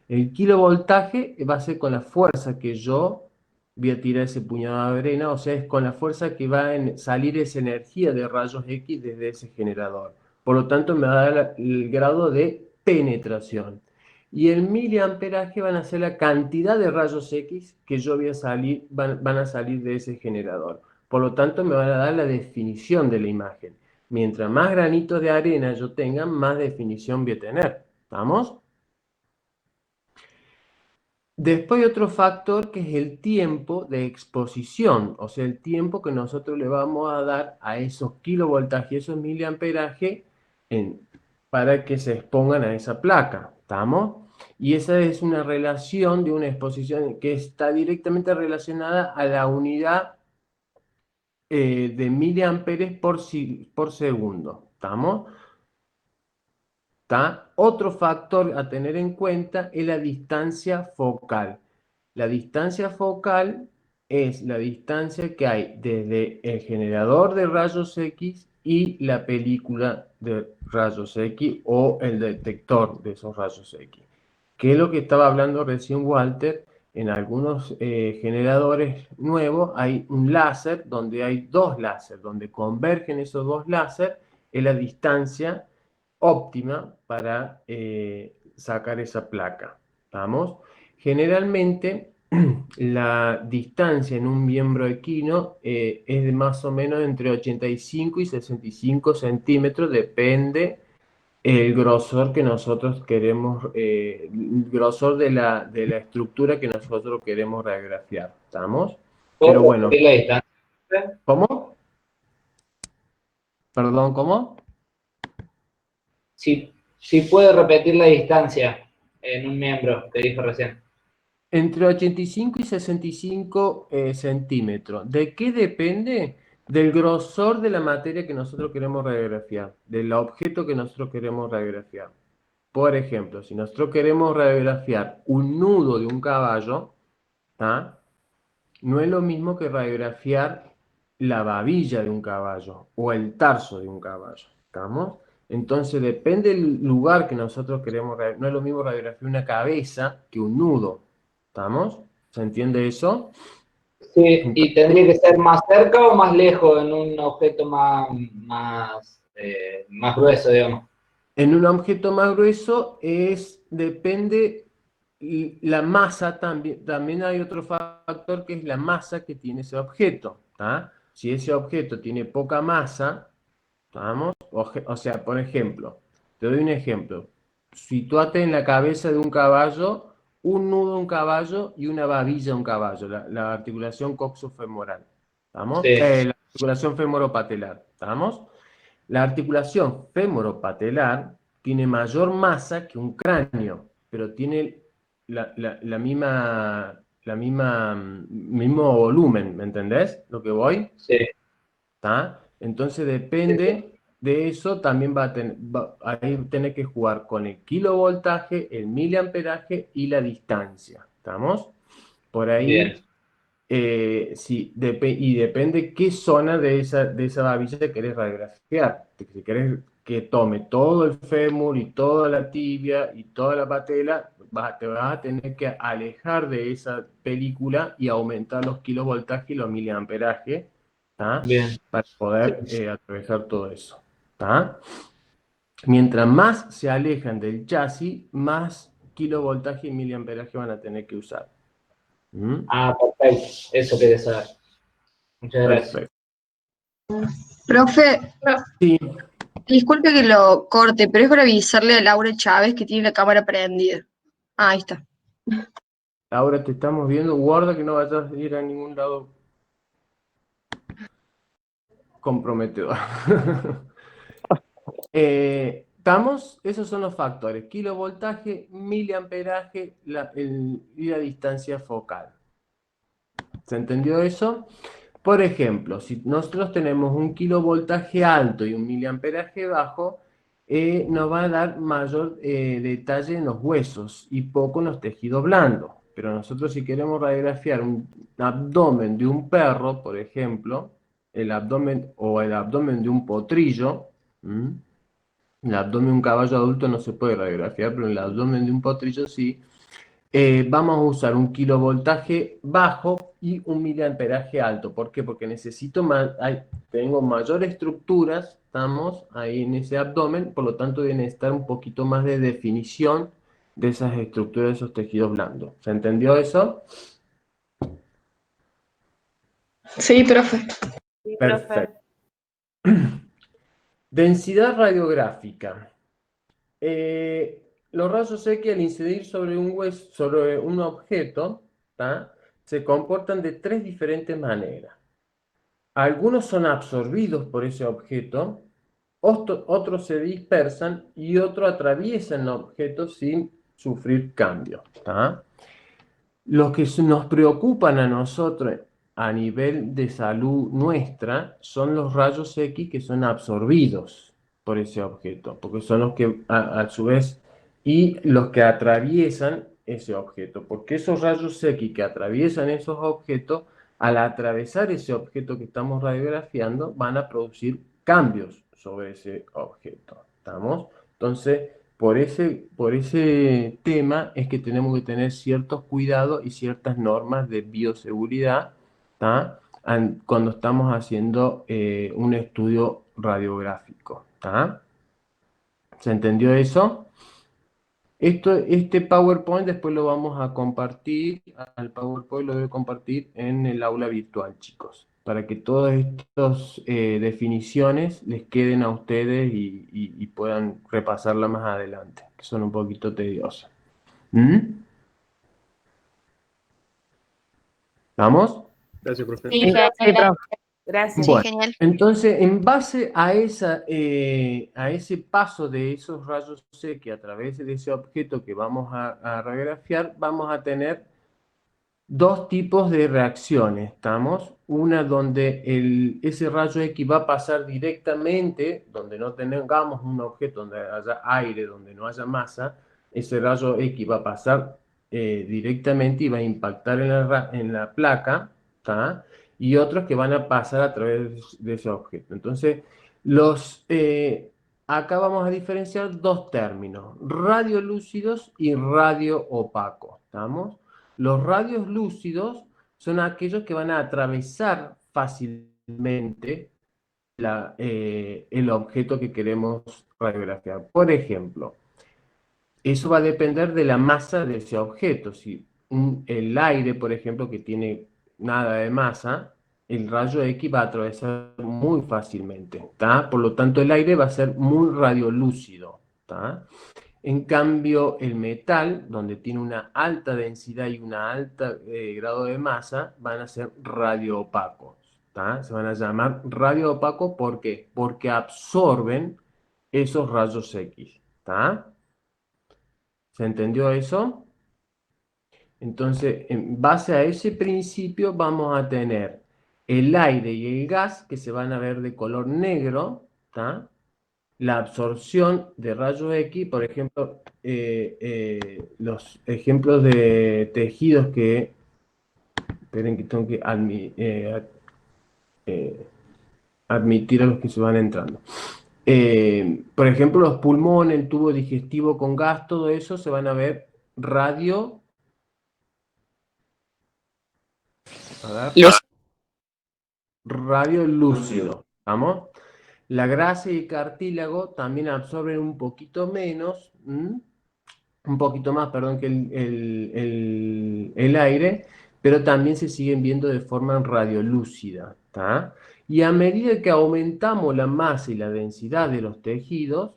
El kilovoltaje va a ser con la fuerza que yo voy a tirar ese puñado de arena, o sea, es con la fuerza que va a salir esa energía de rayos X desde ese generador. Por lo tanto, me va a dar el grado de penetración. Y el miliamperaje van a ser la cantidad de rayos X que yo voy a salir, van a salir de ese generador. Por lo tanto, me van a dar la definición de la imagen. Mientras más granitos de arena yo tenga, más definición voy a tener. ¿Estamos? Después hay otro factor que es el tiempo de exposición, o sea, el tiempo que nosotros le vamos a dar a esos kilovoltajes y esos miliamperaje para que se expongan a esa placa. ¿Estamos? Y esa es una relación de una exposición que está directamente relacionada a la unidad de miliamperes por segundo. ¿Estamos? ¿Tá? Otro factor a tener en cuenta es la distancia focal. La distancia focal es la distancia que hay desde el generador de rayos X y la película de rayos X o el detector de esos rayos X. Que es lo que estaba hablando recién Walter. En algunos generadores nuevos hay un láser donde hay 2 láser, donde convergen esos 2 láser en la distancia óptima para sacar esa placa. ¿Vamos? Generalmente la distancia en un miembro equino es de más o menos entre 85 y 65 centímetros, depende el grosor que nosotros queremos, el grosor de la estructura que nosotros queremos radiografiar. ¿Estamos? Pero bueno. ¿La distancia? ¿Cómo? Perdón, ¿cómo? Si puede repetir la distancia en un miembro que dijo recién. Entre 85 y 65 centímetros. ¿De qué depende? Del grosor de la materia que nosotros queremos radiografiar, del objeto que nosotros queremos radiografiar. Por ejemplo, si nosotros queremos radiografiar un nudo de un caballo, ¿tá? No es lo mismo que radiografiar la babilla de un caballo o el tarso de un caballo. ¿Estamos? Entonces depende del lugar que nosotros queremos radiografiar. No es lo mismo radiografiar una cabeza que un nudo. ¿Estamos? ¿Se entiende eso? Sí, y tendría que ser más cerca o más lejos en un objeto más grueso, digamos. En un objeto más grueso depende la masa también. También hay otro factor que es la masa que tiene ese objeto. ¿Tá? Si ese objeto tiene poca masa, ¿estamos? O sea, por ejemplo, te doy un ejemplo. Situate en la cabeza de un caballo, un nudo de un caballo y una babilla de un caballo, la articulación coxofemoral. ¿Estamos? Sí. La articulación femoropatelar. ¿Estamos? La articulación femoropatelar tiene mayor masa que un cráneo, pero tiene la mismo volumen, ¿me entendés lo que voy? Sí. ¿Tá? Entonces depende de eso, también ahí tenés que jugar con el kilovoltaje, el miliamperaje y la distancia. ¿Estamos? Por ahí, Bien. sí, y depende qué zona de esa babilla te querés radiografiar. Si querés que tome todo el fémur y toda la tibia y toda la patela, te vas a tener que alejar de esa película y aumentar los kilovoltajes y los miliamperajes, ¿tá? Bien. Para poder atravesar todo eso. ¿Tá? Mientras más se alejan del chasis, más kilovoltaje y miliamperaje van a tener que usar. ¿Mm? Ah, perfecto. Eso quería saber. Muchas gracias. Perfecto. Profe, Sí. disculpe que lo corte, pero es para avisarle a Laura Chávez que tiene la cámara prendida. Ah, ahí está. Ahora te estamos viendo, guarda que no vayas a ir a ningún lado comprometedor. ¿Estamos? Esos son los factores: kilovoltaje, miliamperaje y la distancia focal. ¿Se entendió eso? Por ejemplo, si nosotros tenemos un kilovoltaje alto y un miliamperaje bajo, nos va a dar mayor detalle en los huesos y poco en los tejidos blandos. Pero nosotros, si queremos radiografiar un abdomen de un perro, por ejemplo, el abdomen de un potrillo, el abdomen de un caballo adulto no se puede radiografiar, pero el abdomen de un potrillo sí. Vamos a usar un kilovoltaje bajo y un miliamperaje alto. ¿Por qué? Porque tengo mayores estructuras, estamos ahí en ese abdomen, por lo tanto debe necesitar un poquito más de definición de esas estructuras, de esos tejidos blandos. ¿Se entendió eso? Sí, profe. Perfecto. Densidad radiográfica. Los rayos X, al incidir sobre un objeto, ¿tá? Se comportan de tres diferentes maneras. Algunos son absorbidos por ese objeto, otros se dispersan y otros atraviesan el objeto sin sufrir cambios. ¿Tá? Los que nos preocupan a nosotros a nivel de salud nuestra son los rayos X que son absorbidos por ese objeto, porque son los que a su vez y los que atraviesan ese objeto, porque esos rayos X que atraviesan esos objetos, al atravesar ese objeto que estamos radiografiando, van a producir cambios sobre ese objeto. ¿Estamos? Entonces, por ese tema es que tenemos que tener ciertos cuidados y ciertas normas de bioseguridad, ¿tá? Cuando estamos haciendo un estudio radiográfico. ¿Tá? ¿Se entendió eso? Este PowerPoint después lo vamos a compartir, al PowerPoint lo voy a compartir en el aula virtual, chicos, para que todas estas definiciones les queden a ustedes y puedan repasarla más adelante, que son un poquito tediosas. ¿Vamos? Gracias, profe. Sí, profe. Gracias. Bueno, Genial. entonces, en base a ese paso de esos rayos X a través de ese objeto que vamos a radiografiar, vamos a tener dos tipos de reacciones, ¿estamos? Una donde ese rayo X va a pasar directamente, donde no tengamos un objeto donde haya aire, donde no haya masa, ese rayo X va a pasar directamente y va a impactar en la placa, ¿tá? Y otros que van a pasar a través de ese objeto. Entonces, acá vamos a diferenciar dos términos: radiolúcidos y radio opacos. ¿Estamos? Los radios lúcidos son aquellos que van a atravesar fácilmente el objeto que queremos radiografiar. Por ejemplo, eso va a depender de la masa de ese objeto. Si el aire, por ejemplo, que tiene nada de masa, el rayo X va a atravesar muy fácilmente, ¿tá? Por lo tanto, el aire va a ser muy radiolúcido, ¿tá? En cambio, el metal, donde tiene una alta densidad y un alto grado de masa, van a ser radioopacos, ¿tá? Se van a llamar radioopacos, ¿por qué? Porque absorben esos rayos X, ¿tá? ¿Se entendió eso? Entonces, en base a ese principio vamos a tener el aire y el gas que se van a ver de color negro, ¿tá? La absorción de rayos X, por ejemplo, los ejemplos de tejidos que, esperen que tengo que admitir a los que se van entrando. Por ejemplo, los pulmones, el tubo digestivo con gas, todo eso se van a ver radiolúcido, ¿vamos? La grasa y el cartílago también absorben un poquito menos, un poquito más, perdón, que el aire, pero también se siguen viendo de forma radiolúcida, ¿tá? Y a medida que aumentamos la masa y la densidad de los tejidos,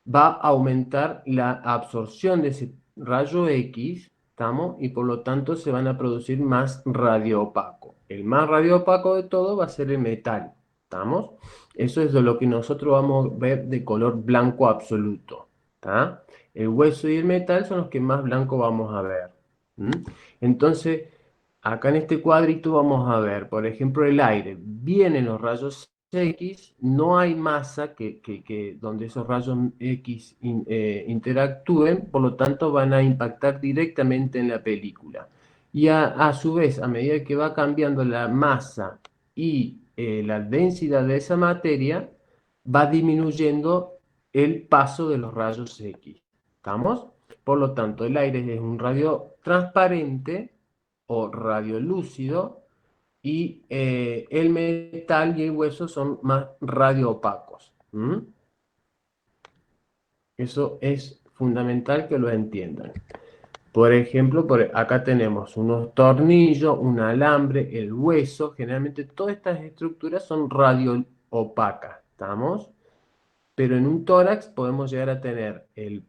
va a aumentar la absorción de ese rayo X, ¿estamos? Y por lo tanto se van a producir más radioopaco. El más radioopaco de todo va a ser el metal, ¿estamos? Eso es de lo que nosotros vamos a ver de color blanco absoluto, ¿tá? El hueso y el metal son los que más blanco vamos a ver. Entonces, acá en este cuadrito vamos a ver, por ejemplo, el aire. Vienen los rayos X, no hay masa donde esos rayos X interactúen, por lo tanto van a impactar directamente en la película. Y a su vez, a medida que va cambiando la masa y la densidad de esa materia, va disminuyendo el paso de los rayos X. ¿Estamos? Por lo tanto, el aire es un radio transparente o radiolúcido y el metal y el hueso son más radioopacos. Eso es fundamental que lo entiendan. Por ejemplo, acá tenemos unos tornillos, un alambre, el hueso. Generalmente todas estas estructuras son radioopacas, ¿estamos? Pero en un tórax podemos llegar a tener el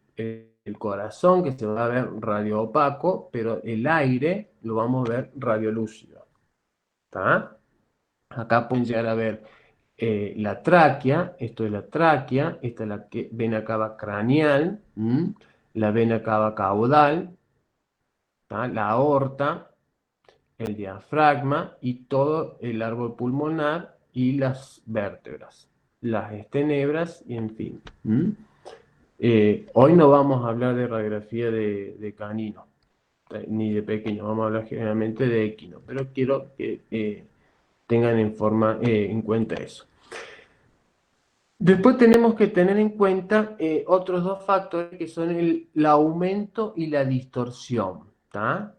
corazón, que se va a ver radioopaco, pero el aire lo vamos a ver radiolúcido. ¿Está? Acá pueden llegar a ver la tráquea, esto es la tráquea, esta es la vena cava craneal, la vena cava caudal, ¿tá? La aorta, el diafragma y todo el árbol pulmonar y las vértebras, las estenebras y en fin. Hoy no vamos a hablar de radiografía de canino, ni de pequeño, vamos a hablar generalmente de equino, pero quiero que tengan en cuenta eso. Después tenemos que tener en cuenta otros dos factores que son el aumento y la distorsión, ¿tá?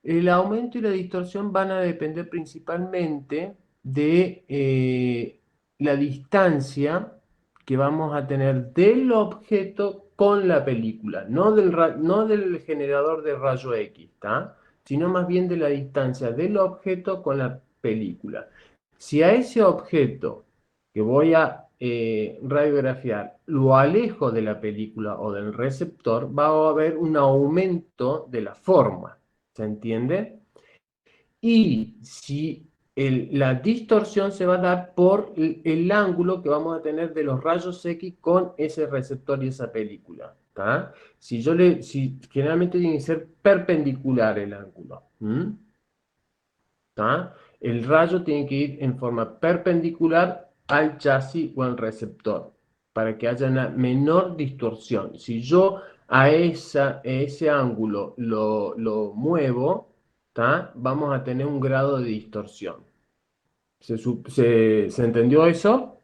El aumento y la distorsión van a depender principalmente de la distancia que vamos a tener del objeto con la película, no del generador de rayo X, ¿tá? Sino más bien de la distancia del objeto con la película. Si a ese objeto que voy a radiografiar lo alejo de la película o del receptor, va a haber un aumento de la forma, ¿se entiende? Y si la distorsión se va a dar por el ángulo que vamos a tener de los rayos X con ese receptor y esa película, ¿tá? Generalmente tiene que ser perpendicular el ángulo, ¿tá? El rayo tiene que ir en forma perpendicular al chasis o al receptor para que haya una menor distorsión. Si yo a ese ángulo lo muevo, ¿tá? Vamos a tener un grado de distorsión. ¿Se entendió eso?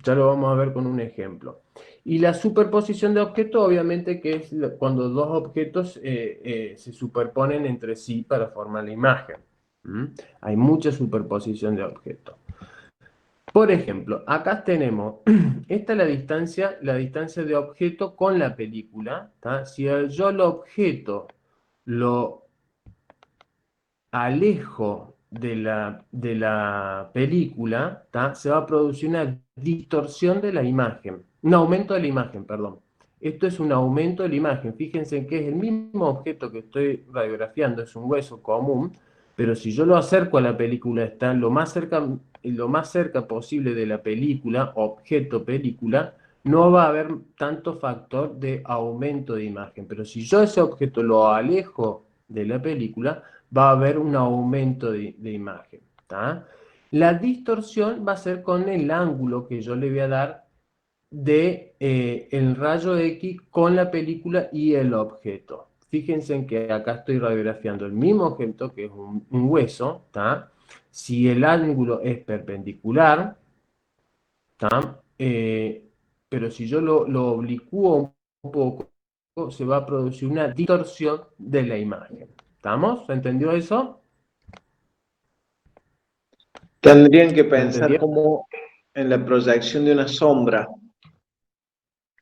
Ya lo vamos a ver con un ejemplo. Y la superposición de objetos, obviamente, que es cuando dos objetos se superponen entre sí para formar la imagen. Hay mucha superposición de objetos. Por ejemplo, acá tenemos, esta es la distancia de objeto con la película. Si yo el objeto lo alejo de la película, se va a producir una distorsión de la imagen, un aumento de la imagen, perdón. Esto es un aumento de la imagen. Fíjense en que es el mismo objeto que estoy radiografiando, es un hueso común, pero si yo lo acerco a la película, está lo más cerca posible de la película, objeto película, no va a haber tanto factor de aumento de imagen. Pero si yo ese objeto lo alejo de la película, va a haber un aumento de imagen. La distorsión va a ser con el ángulo que yo le voy a dar de el rayo X con la película y el objeto. Fíjense en que acá estoy radiografiando el mismo objeto, que es un hueso. Si el ángulo es perpendicular, pero si yo lo oblicuo un poco, se va a producir una distorsión de la imagen. ¿Estamos? ¿Se entendió eso? Tendrían que pensar como en la proyección de una sombra.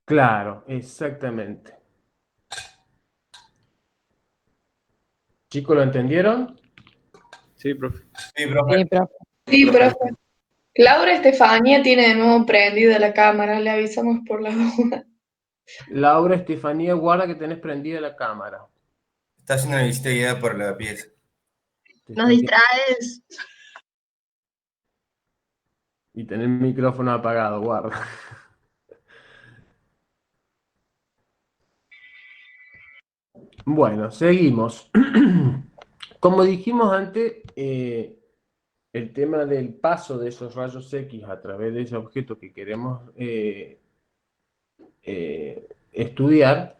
Claro, exactamente. ¿Chicos, lo entendieron? Sí, profe. Sí, profe. Sí, profe. Sí, profe. Laura Estefanía tiene de nuevo prendida la cámara, le avisamos por la duda. Laura Estefanía, guarda que tenés prendida la cámara. Está haciendo una visita guiada por la pieza. Nos distraes. Y tener el micrófono apagado, guarda. Bueno, seguimos. Como dijimos antes, el tema del paso de esos rayos X a través de ese objeto que queremos estudiar,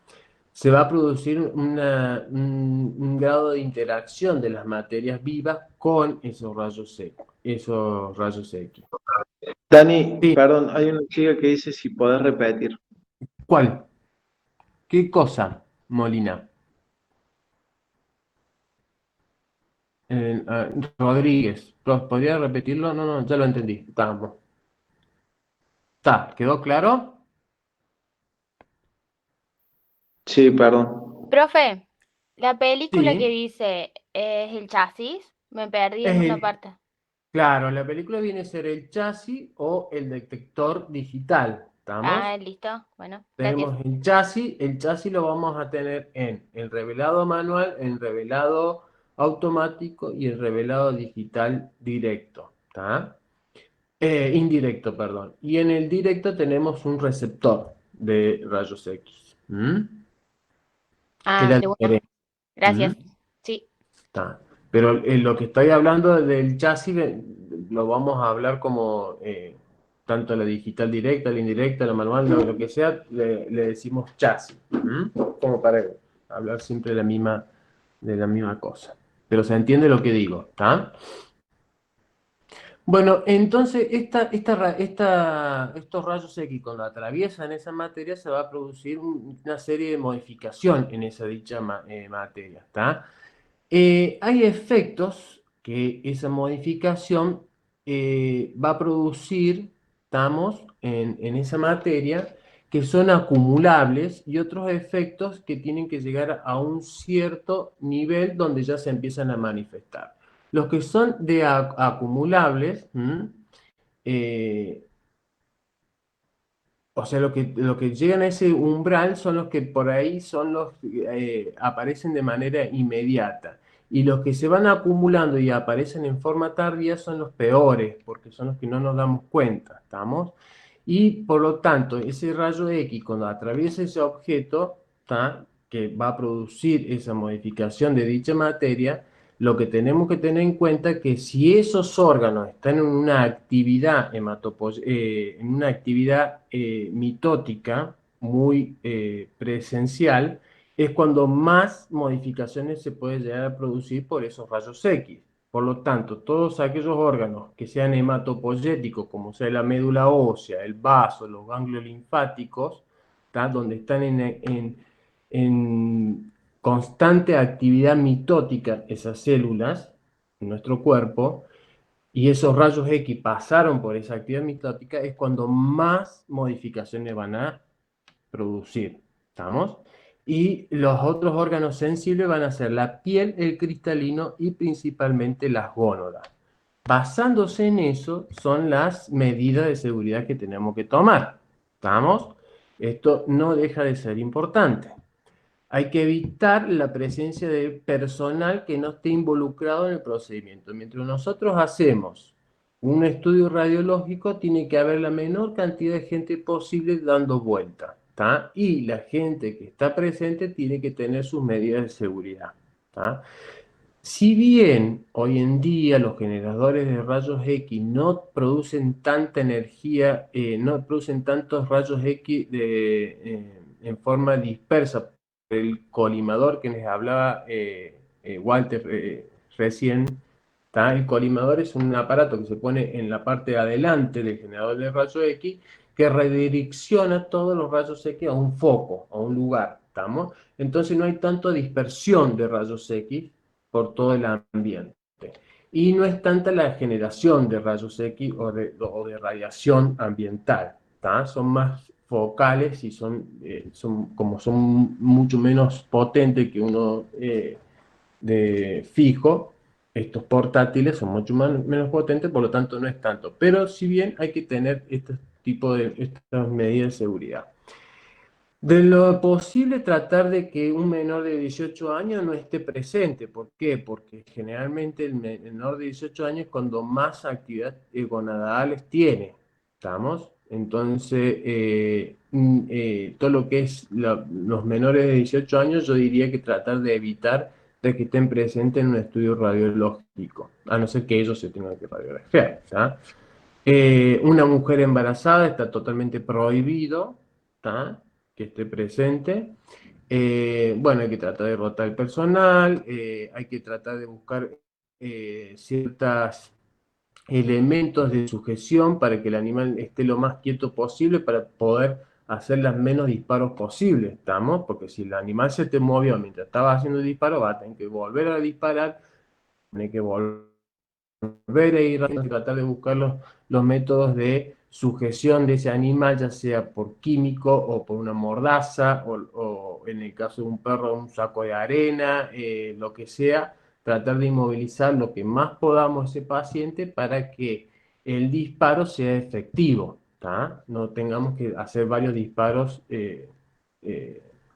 se va a producir un grado de interacción de las materias vivas con esos rayos X. Dani, perdón, hay una chica que dice si podés repetir. ¿Cuál? ¿Qué cosa, Molina? Rodríguez, ¿podría repetirlo? No, ya lo entendí. Estamos. ¿Quedó claro? Sí, perdón. Profe, la película Sí. que dice es el chasis, me perdí en una parte. Claro, la película viene a ser el chasis o el detector digital. ¿Estamos? Ah, listo. Bueno, gracias. Tenemos el chasis lo vamos a tener en el revelado manual, el revelado automático y el revelado digital directo. Indirecto, perdón. Y en el directo tenemos un receptor de rayos X. Ah, Es la de una. diferencia. Gracias. Sí. Pero lo que estoy hablando del chasis lo vamos a hablar como tanto la digital directa, la indirecta, la manual, lo que sea, le decimos chasis. Como para hablar siempre de la misma cosa. Pero se entiende lo que digo, ¿está? Bueno, entonces estos rayos X cuando atraviesan esa materia se va a producir una serie de modificación en esa dicha materia, ¿está? Hay efectos que esa modificación va a producir, estamos en esa materia, que son acumulables y otros efectos que tienen que llegar a un cierto nivel donde ya se empiezan a manifestar. Los que son de acumulables, o sea, lo que llegan a ese umbral son los que por ahí son los aparecen de manera inmediata. Y los que se van acumulando y aparecen en forma tardía son los peores, porque son los que no nos damos cuenta, ¿estamos? Y por lo tanto, ese rayo X, cuando atraviesa ese objeto, que va a producir esa modificación de dicha materia, lo que tenemos que tener en cuenta es que si esos órganos están en una actividad en una actividad mitótica muy presencial, es cuando más modificaciones se puede llegar a producir por esos rayos X. Por lo tanto, todos aquellos órganos que sean hematopoyéticos, como sea la médula ósea, el vaso, los ganglios linfáticos, donde están en constante actividad mitótica esas células, nuestro cuerpo, y esos rayos X pasaron por esa actividad mitótica, es cuando más modificaciones van a producir. ¿Estamos? Y los otros órganos sensibles van a ser la piel, el cristalino y principalmente las gónadas. Basándose en eso, son las medidas de seguridad que tenemos que tomar. ¿Estamos? Esto no deja de ser importante. Hay que evitar la presencia de personal que no esté involucrado en el procedimiento. Mientras nosotros hacemos un estudio radiológico, tiene que haber la menor cantidad de gente posible dando vuelta, ¿tá? Y la gente que está presente tiene que tener sus medidas de seguridad, ¿tá? Si bien hoy en día los generadores de rayos X no producen tanta energía, no producen tantos rayos X en forma dispersa, el colimador que les hablaba Walter recién, ¿tá? El colimador es un aparato que se pone en la parte de adelante del generador de rayos X que redirecciona todos los rayos X a un foco, a un lugar, ¿estamos? Entonces no hay tanta dispersión de rayos X por todo el ambiente. Y no es tanta la generación de rayos X o de radiación ambiental, ¿tá? Son más focales y como son mucho menos potentes que uno de fijo, estos portátiles son mucho menos potentes, por lo tanto no es tanto. Pero si bien hay que tener estas medidas de seguridad. De lo posible, tratar de que un menor de 18 años no esté presente. ¿Por qué? Porque generalmente el menor de 18 años es cuando más actividad gonadales tiene. ¿Estamos? Entonces, todo lo que es los menores de 18 años, yo diría que tratar de evitar de que estén presentes en un estudio radiológico, a no ser que ellos se tengan que radiografiar, ¿tá? Una mujer embarazada está totalmente prohibido, ¿tá? Que esté presente. Bueno, hay que tratar de rotar el personal, hay que tratar de buscar ciertos elementos de sujeción para que el animal esté lo más quieto posible para poder hacer los menos disparos posibles, ¿estamos? Porque si el animal se te movió mientras estaba haciendo el disparo, va a tener que volver a disparar, tiene que volver a ir a tratar de buscar los métodos de sujeción de ese animal, ya sea por químico o por una mordaza, o en el caso de un perro, un saco de arena, lo que sea, tratar de inmovilizar lo que más podamos ese paciente para que el disparo sea efectivo, ¿tá? No tengamos que hacer varios disparos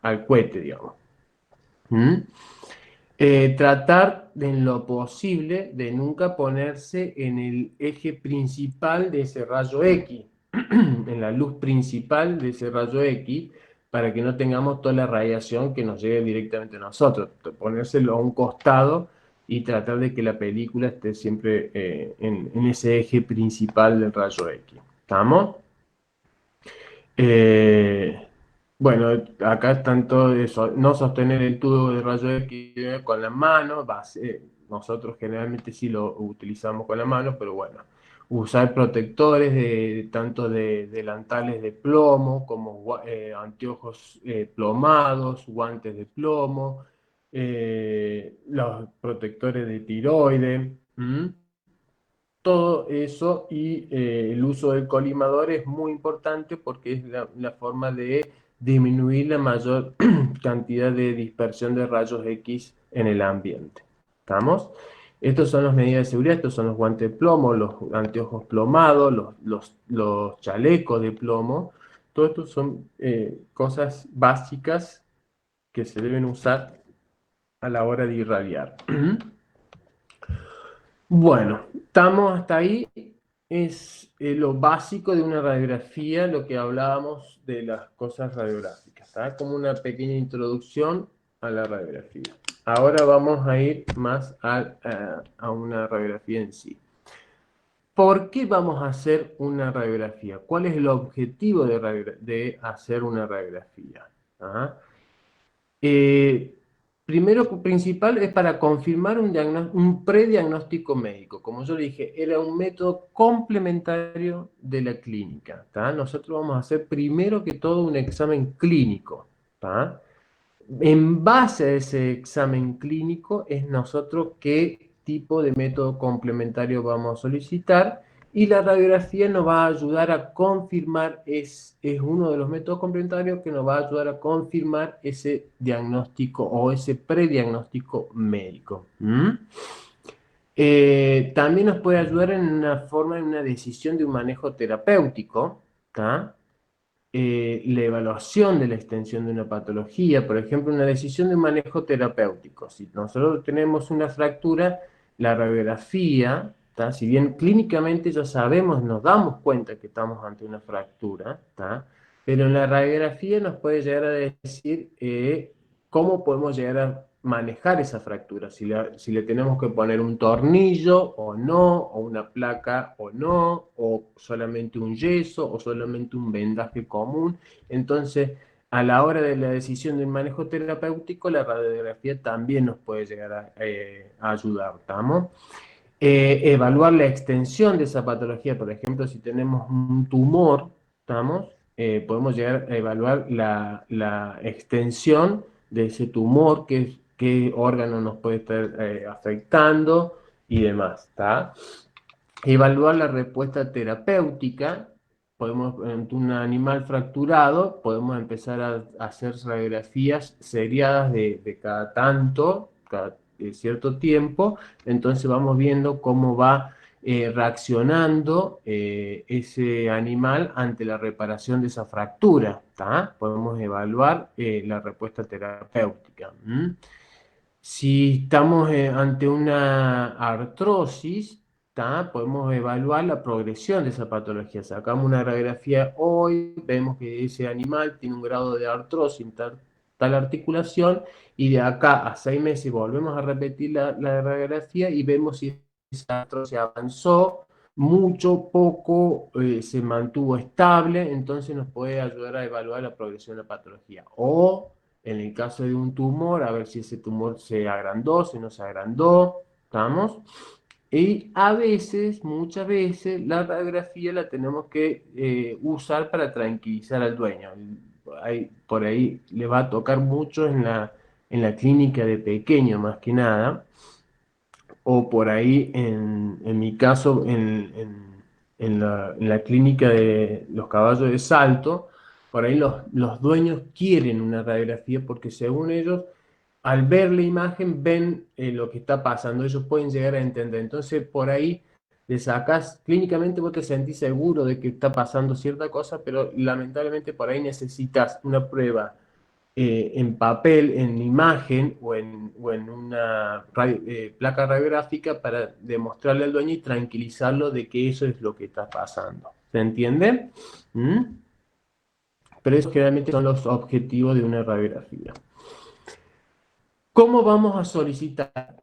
al cohete, digamos. Tratar en lo posible de nunca ponerse en el eje principal de ese rayo X, en la luz principal de ese rayo X, para que no tengamos toda la radiación que nos llegue directamente a nosotros. Ponérselo a un costado y tratar de que la película esté siempre en ese eje principal del rayo X. ¿Estamos? Bueno, acá están todo eso, no sostener el tubo de rayo X con la mano, nosotros generalmente sí lo utilizamos con la mano, pero bueno, usar protectores tanto de delantales de plomo como anteojos plomados, guantes de plomo, los protectores de tiroides, todo eso, y el uso del colimador es muy importante porque es la forma de disminuir la mayor cantidad de dispersión de rayos X en el ambiente. ¿Estamos? Estas son las medidas de seguridad, estos son los guantes de plomo, los anteojos plomados, los chalecos de plomo. Todo esto son cosas básicas que se deben usar a la hora de irradiar. Bueno, estamos hasta ahí. Es lo básico de una radiografía, lo que hablábamos de las cosas radiográficas, ¿tá? Como una pequeña introducción a la radiografía. Ahora vamos a ir más a una radiografía en sí. ¿Por qué vamos a hacer una radiografía? ¿Cuál es el objetivo de hacer una radiografía? ¿Ah? Primero, principal, es para confirmar un prediagnóstico médico. Como yo le dije, era un método complementario de la clínica, ¿tá? Nosotros vamos a hacer primero que todo un examen clínico, ¿tá? En base a ese examen clínico es nosotros que tipo de método complementario vamos a solicitar, y la radiografía nos va a ayudar a confirmar, es uno de los métodos complementarios que nos va a ayudar a confirmar ese diagnóstico o ese prediagnóstico médico. También nos puede ayudar en una decisión de un manejo terapéutico, ¿tá? La evaluación de la extensión de una patología, por ejemplo, una decisión de manejo terapéutico. Si nosotros tenemos una fractura, la radiografía, ¿tá? Si bien clínicamente ya sabemos, nos damos cuenta que estamos ante una fractura, ¿tá? Pero en la radiografía nos puede llegar a decir cómo podemos llegar a manejar esa fractura, si le tenemos que poner un tornillo o no, o una placa o no, o solamente un yeso, o solamente un vendaje común. Entonces, a la hora de la decisión del manejo terapéutico, la radiografía también nos puede llegar a ayudar, ¿estamos? Evaluar la extensión de esa patología, por ejemplo, si tenemos un tumor, ¿estamos? Podemos llegar a evaluar la extensión de ese tumor, qué órgano nos puede estar afectando y demás, ¿tá? Evaluar la respuesta terapéutica. Podemos, ante un animal fracturado, podemos empezar a hacer radiografías seriadas de cada tanto, cada cierto tiempo. Entonces vamos viendo cómo va reaccionando ese animal ante la reparación de esa fractura, ¿tá? Podemos evaluar la respuesta terapéutica. Si estamos ante una artrosis, ¿tá? Podemos evaluar la progresión de esa patología. Sacamos una radiografía hoy, vemos que ese animal tiene un grado de artrosis en tal articulación, y de acá a 6 meses volvemos a repetir la radiografía y vemos si esa artrosis avanzó mucho, poco, se mantuvo estable. Entonces nos puede ayudar a evaluar la progresión de la patología. O en el caso de un tumor, a ver si ese tumor se agrandó, si no se agrandó, ¿estamos? Y a veces, muchas veces, la radiografía la tenemos que usar para tranquilizar al dueño. Por ahí le va a tocar mucho en la clínica de pequeño, más que nada. O por ahí, en mi caso, en la clínica de los caballos de salto, por ahí los dueños quieren una radiografía porque, según ellos, al ver la imagen ven lo que está pasando, ellos pueden llegar a entender. Entonces, por ahí le sacás, clínicamente vos te sentís seguro de que está pasando cierta cosa, pero lamentablemente por ahí necesitas una prueba en papel, en imagen o en una placa radiográfica para demostrarle al dueño y tranquilizarlo de que eso es lo que está pasando. ¿Se entiende? Pero esos generalmente son los objetivos de una radiografía. ¿Cómo vamos a solicitar?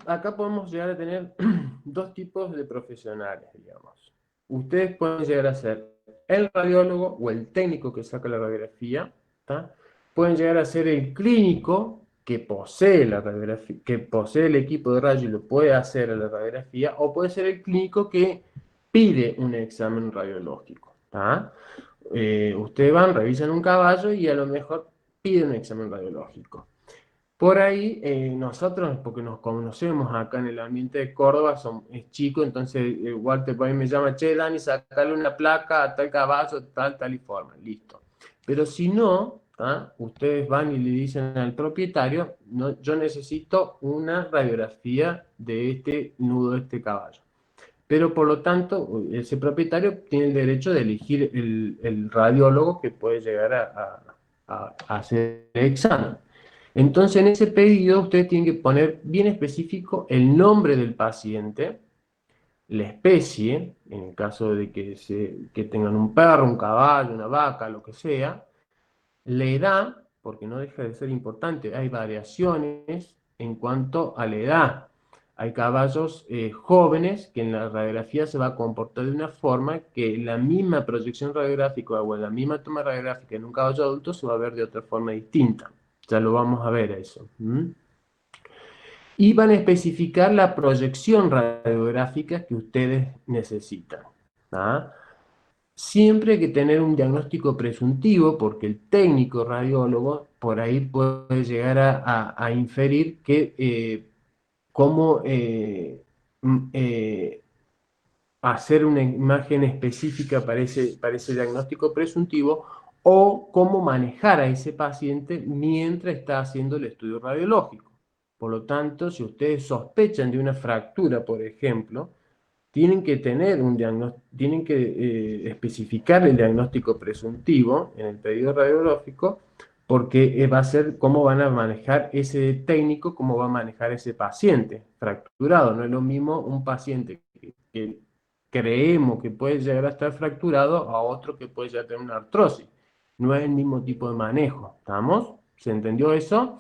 Acá podemos llegar a tener dos tipos de profesionales, digamos. Ustedes pueden llegar a ser el radiólogo o el técnico que saca la radiografía, ¿tá? Pueden llegar a ser el clínico que posee la radiografía, que posee el equipo de rayo y lo puede hacer a la radiografía, o puede ser el clínico que pide un examen radiológico, ¿tá? Ustedes van, revisan un caballo y a lo mejor piden un examen radiológico. Por ahí, nosotros, porque nos conocemos acá en el ambiente de Córdoba, es chico, entonces Walter por ahí me llama, che, Dani, sacale una placa a tal caballo, tal y forma, listo. Pero si no, ustedes van y le dicen al propietario, no, yo necesito una radiografía de este nudo de este caballo. Pero por lo tanto, ese propietario tiene el derecho de elegir el radiólogo que puede llegar a hacer el examen. Entonces, en ese pedido, ustedes tienen que poner bien específico el nombre del paciente, la especie, en el caso de que tengan un perro, un caballo, una vaca, lo que sea, la edad, porque no deja de ser importante, hay variaciones en cuanto a la edad. Hay caballos jóvenes que en la radiografía se va a comportar de una forma que la misma proyección radiográfica o la misma toma radiográfica en un caballo adulto se va a ver de otra forma distinta. Ya lo vamos a ver eso. Y van a especificar la proyección radiográfica que ustedes necesitan. Siempre hay que tener un diagnóstico presuntivo, porque el técnico radiólogo por ahí puede llegar a inferir que cómo hacer una imagen específica para ese diagnóstico presuntivo, o cómo manejar a ese paciente mientras está haciendo el estudio radiológico. Por lo tanto, si ustedes sospechan de una fractura, por ejemplo, tienen que tener un diagnóstico, tienen que especificar el diagnóstico presuntivo en el pedido radiológico, porque va a ser cómo van a manejar ese técnico, cómo va a manejar ese paciente fracturado. No es lo mismo un paciente que creemos que puede llegar a estar fracturado a otro que puede ya tener una artrosis. No es el mismo tipo de manejo, ¿estamos? ¿Se entendió eso?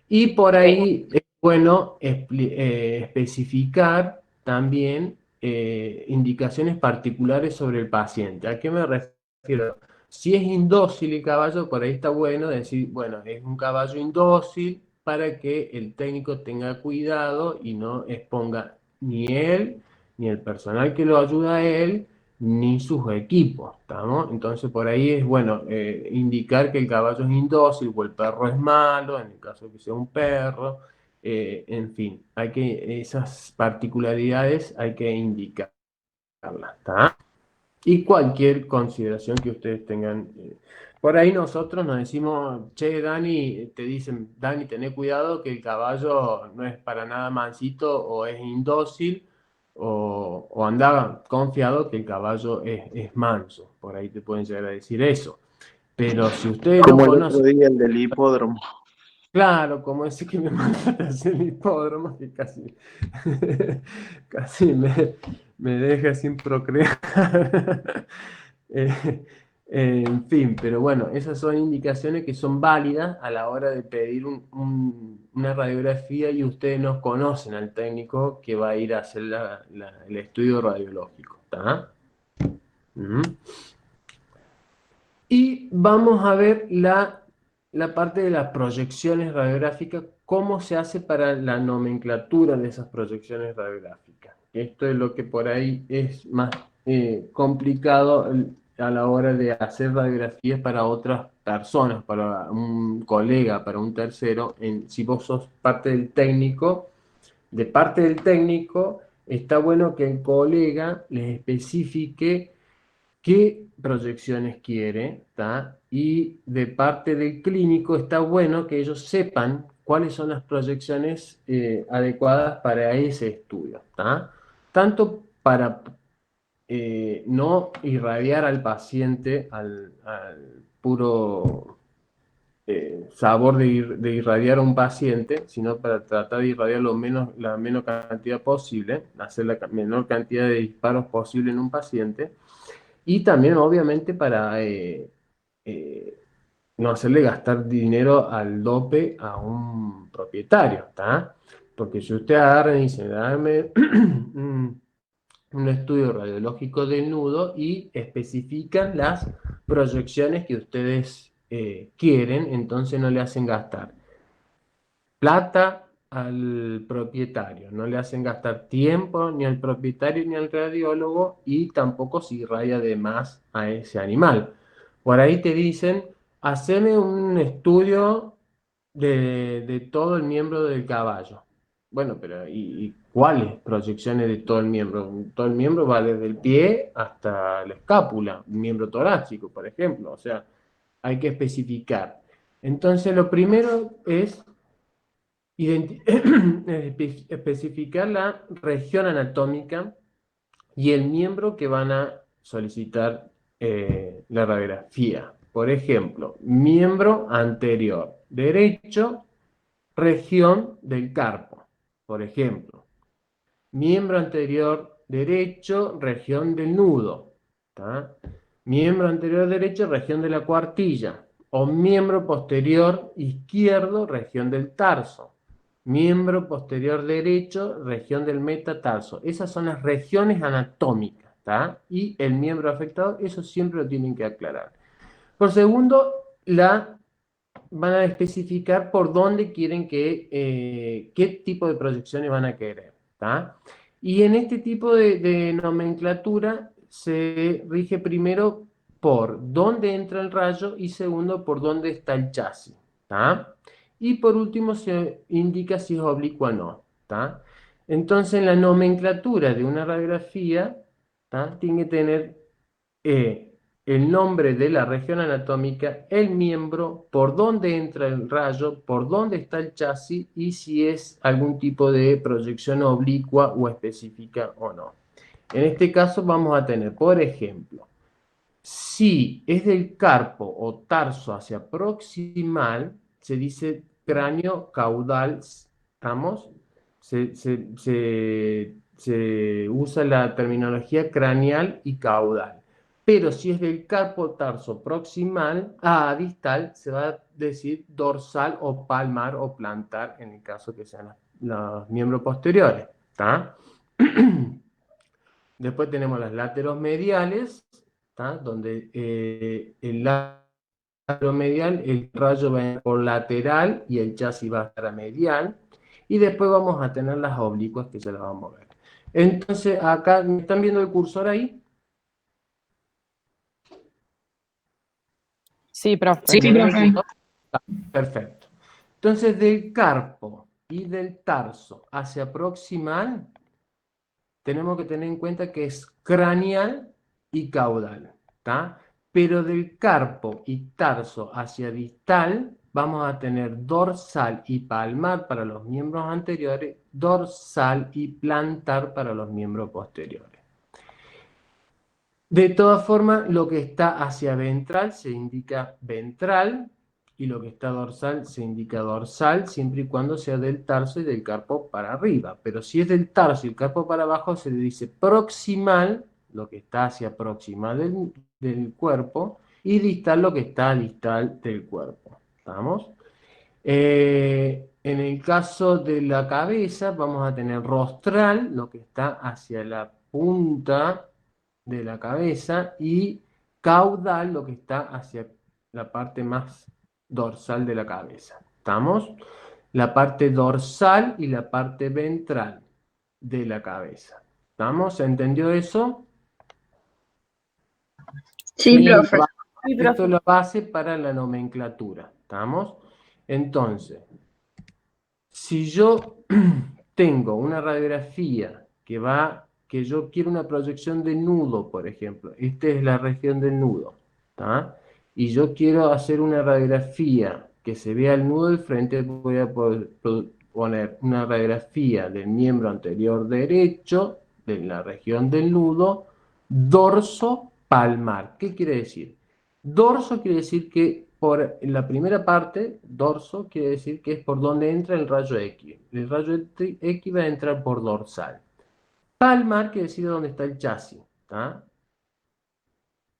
Y por ahí es bueno especificar también indicaciones particulares sobre el paciente. ¿A qué me refiero? Si es indócil el caballo, por ahí está bueno decir, bueno, es un caballo indócil para que el técnico tenga cuidado y no exponga ni él, ni el personal que lo ayuda a él, ni sus equipos, ¿estamos? Entonces por ahí es bueno indicar que el caballo es indócil o el perro es malo, en el caso de que sea un perro, en fin, esas particularidades hay que indicarlas, ¿está? Y cualquier consideración que ustedes tengan. Por ahí nosotros nos decimos, che, Dani, te dicen, Dani, tené cuidado que el caballo no es para nada mansito o es indócil, o anda confiado que el caballo es manso. Por ahí te pueden llegar a decir eso. Pero si ustedes Como no el otro conocen... día el del hipódromo. Claro, como ese que me mandaste a hacer el hipódromo, que casi, casi me deja sin procrear. En fin, pero bueno, esas son indicaciones que son válidas a la hora de pedir una radiografía, y ustedes no conocen al técnico que va a ir a hacer el estudio radiológico, ¿está? Y vamos a ver la parte de las proyecciones radiográficas, cómo se hace para la nomenclatura de esas proyecciones radiográficas. Esto es lo que por ahí es más complicado a la hora de hacer radiografías para otras personas, para un colega, para un tercero. Si vos sos parte del técnico, de parte del técnico, está bueno que el colega les especifique qué proyecciones quiere, ¿tá? Y de parte del clínico está bueno que ellos sepan cuáles son las proyecciones adecuadas para ese estudio, ¿tá? Tanto para no irradiar al paciente al puro sabor de irradiar a un paciente, sino para tratar de irradiar la menos cantidad posible, hacer la menor cantidad de disparos posible en un paciente. Y también, obviamente, para no hacerle gastar dinero al dope a un propietario, ¿está? Porque si usted agarra y dice, dame un estudio radiológico del nudo, y especifican las proyecciones que ustedes quieren, entonces no le hacen gastar plata al propietario, no le hacen gastar tiempo ni al propietario ni al radiólogo, y tampoco se irradia de más a ese animal. Por ahí te dicen, haceme un estudio de todo el miembro del caballo. Bueno, pero ¿y cuáles proyecciones de todo el miembro? Todo el miembro va desde el pie hasta la escápula, un miembro torácico, por ejemplo. O sea, hay que especificar. Entonces, lo primero es especificar la región anatómica y el miembro que van a solicitar la radiografía. Por ejemplo, miembro anterior derecho, región del carpo. Por ejemplo, miembro anterior derecho, región del nudo. ¿Tá? Miembro anterior derecho, región de la cuartilla. O miembro posterior izquierdo, región del tarso. Miembro posterior derecho, región del metatarso. Esas son las regiones anatómicas, ¿tá? Y el miembro afectado, eso siempre lo tienen que aclarar. Por segundo, van a especificar por dónde quieren qué tipo de proyecciones van a querer, ¿tá? Y en este tipo de nomenclatura se rige primero por dónde entra el rayo y segundo por dónde está el chasis, ¿tá? Y por último se indica si es oblicua o no. ¿Tá? Entonces, en la nomenclatura de una radiografía, ¿tá? Tiene que tener el nombre de la región anatómica, el miembro, por dónde entra el rayo, por dónde está el chasis y si es algún tipo de proyección oblicua o específica o no. En este caso vamos a tener, por ejemplo, si es del carpo o tarso hacia proximal, se dice cráneo caudal, ¿estamos? Se usa la terminología craneal y caudal. Pero si es del carpo tarso proximal a distal, se va a decir dorsal o palmar o plantar, en el caso que sean los miembros posteriores. ¿Tá? Después tenemos los láteros mediales, ¿tá? Donde el latero medial, el rayo va a ir por lateral y el chasis va a estar a medial. Y después vamos a tener las oblicuas que ya las vamos a ver. Entonces, acá, ¿me están viendo el cursor ahí? Sí, profe. Sí, profe. Perfecto. Entonces, del carpo y del tarso hacia proximal, tenemos que tener en cuenta que es craneal y caudal, ¿tá? Pero del carpo y tarso hacia distal, vamos a tener dorsal y palmar para los miembros anteriores, dorsal y plantar para los miembros posteriores. De todas formas, lo que está hacia ventral se indica ventral y lo que está dorsal se indica dorsal, siempre y cuando sea del tarso y del carpo para arriba. Pero si es del tarso y el carpo para abajo, se le dice proximal, lo que está hacia proximal del cuerpo, y distal, lo que está distal del cuerpo. ¿Estamos? En el caso de la cabeza, vamos a tener rostral, lo que está hacia la punta de la cabeza, y caudal, lo que está hacia la parte más dorsal de la cabeza. ¿Estamos? La parte dorsal y la parte ventral de la cabeza. ¿Estamos? ¿Se entendió eso? Sí, profe. Esto es la base para la nomenclatura. ¿Estamos? Entonces, si yo tengo una radiografía que yo quiero una proyección de nudo, por ejemplo, esta es la región del nudo, ¿tá? Y yo quiero hacer una radiografía que se vea el nudo del frente, voy a poner una radiografía del miembro anterior derecho, de la región del nudo, dorso palmar. ¿Qué quiere decir? Dorso quiere decir que por la primera parte, dorso, quiere decir que es por donde entra el rayo X. El rayo X va a entrar por dorsal. Palmar quiere decir dónde está el chasis. ¿Tá?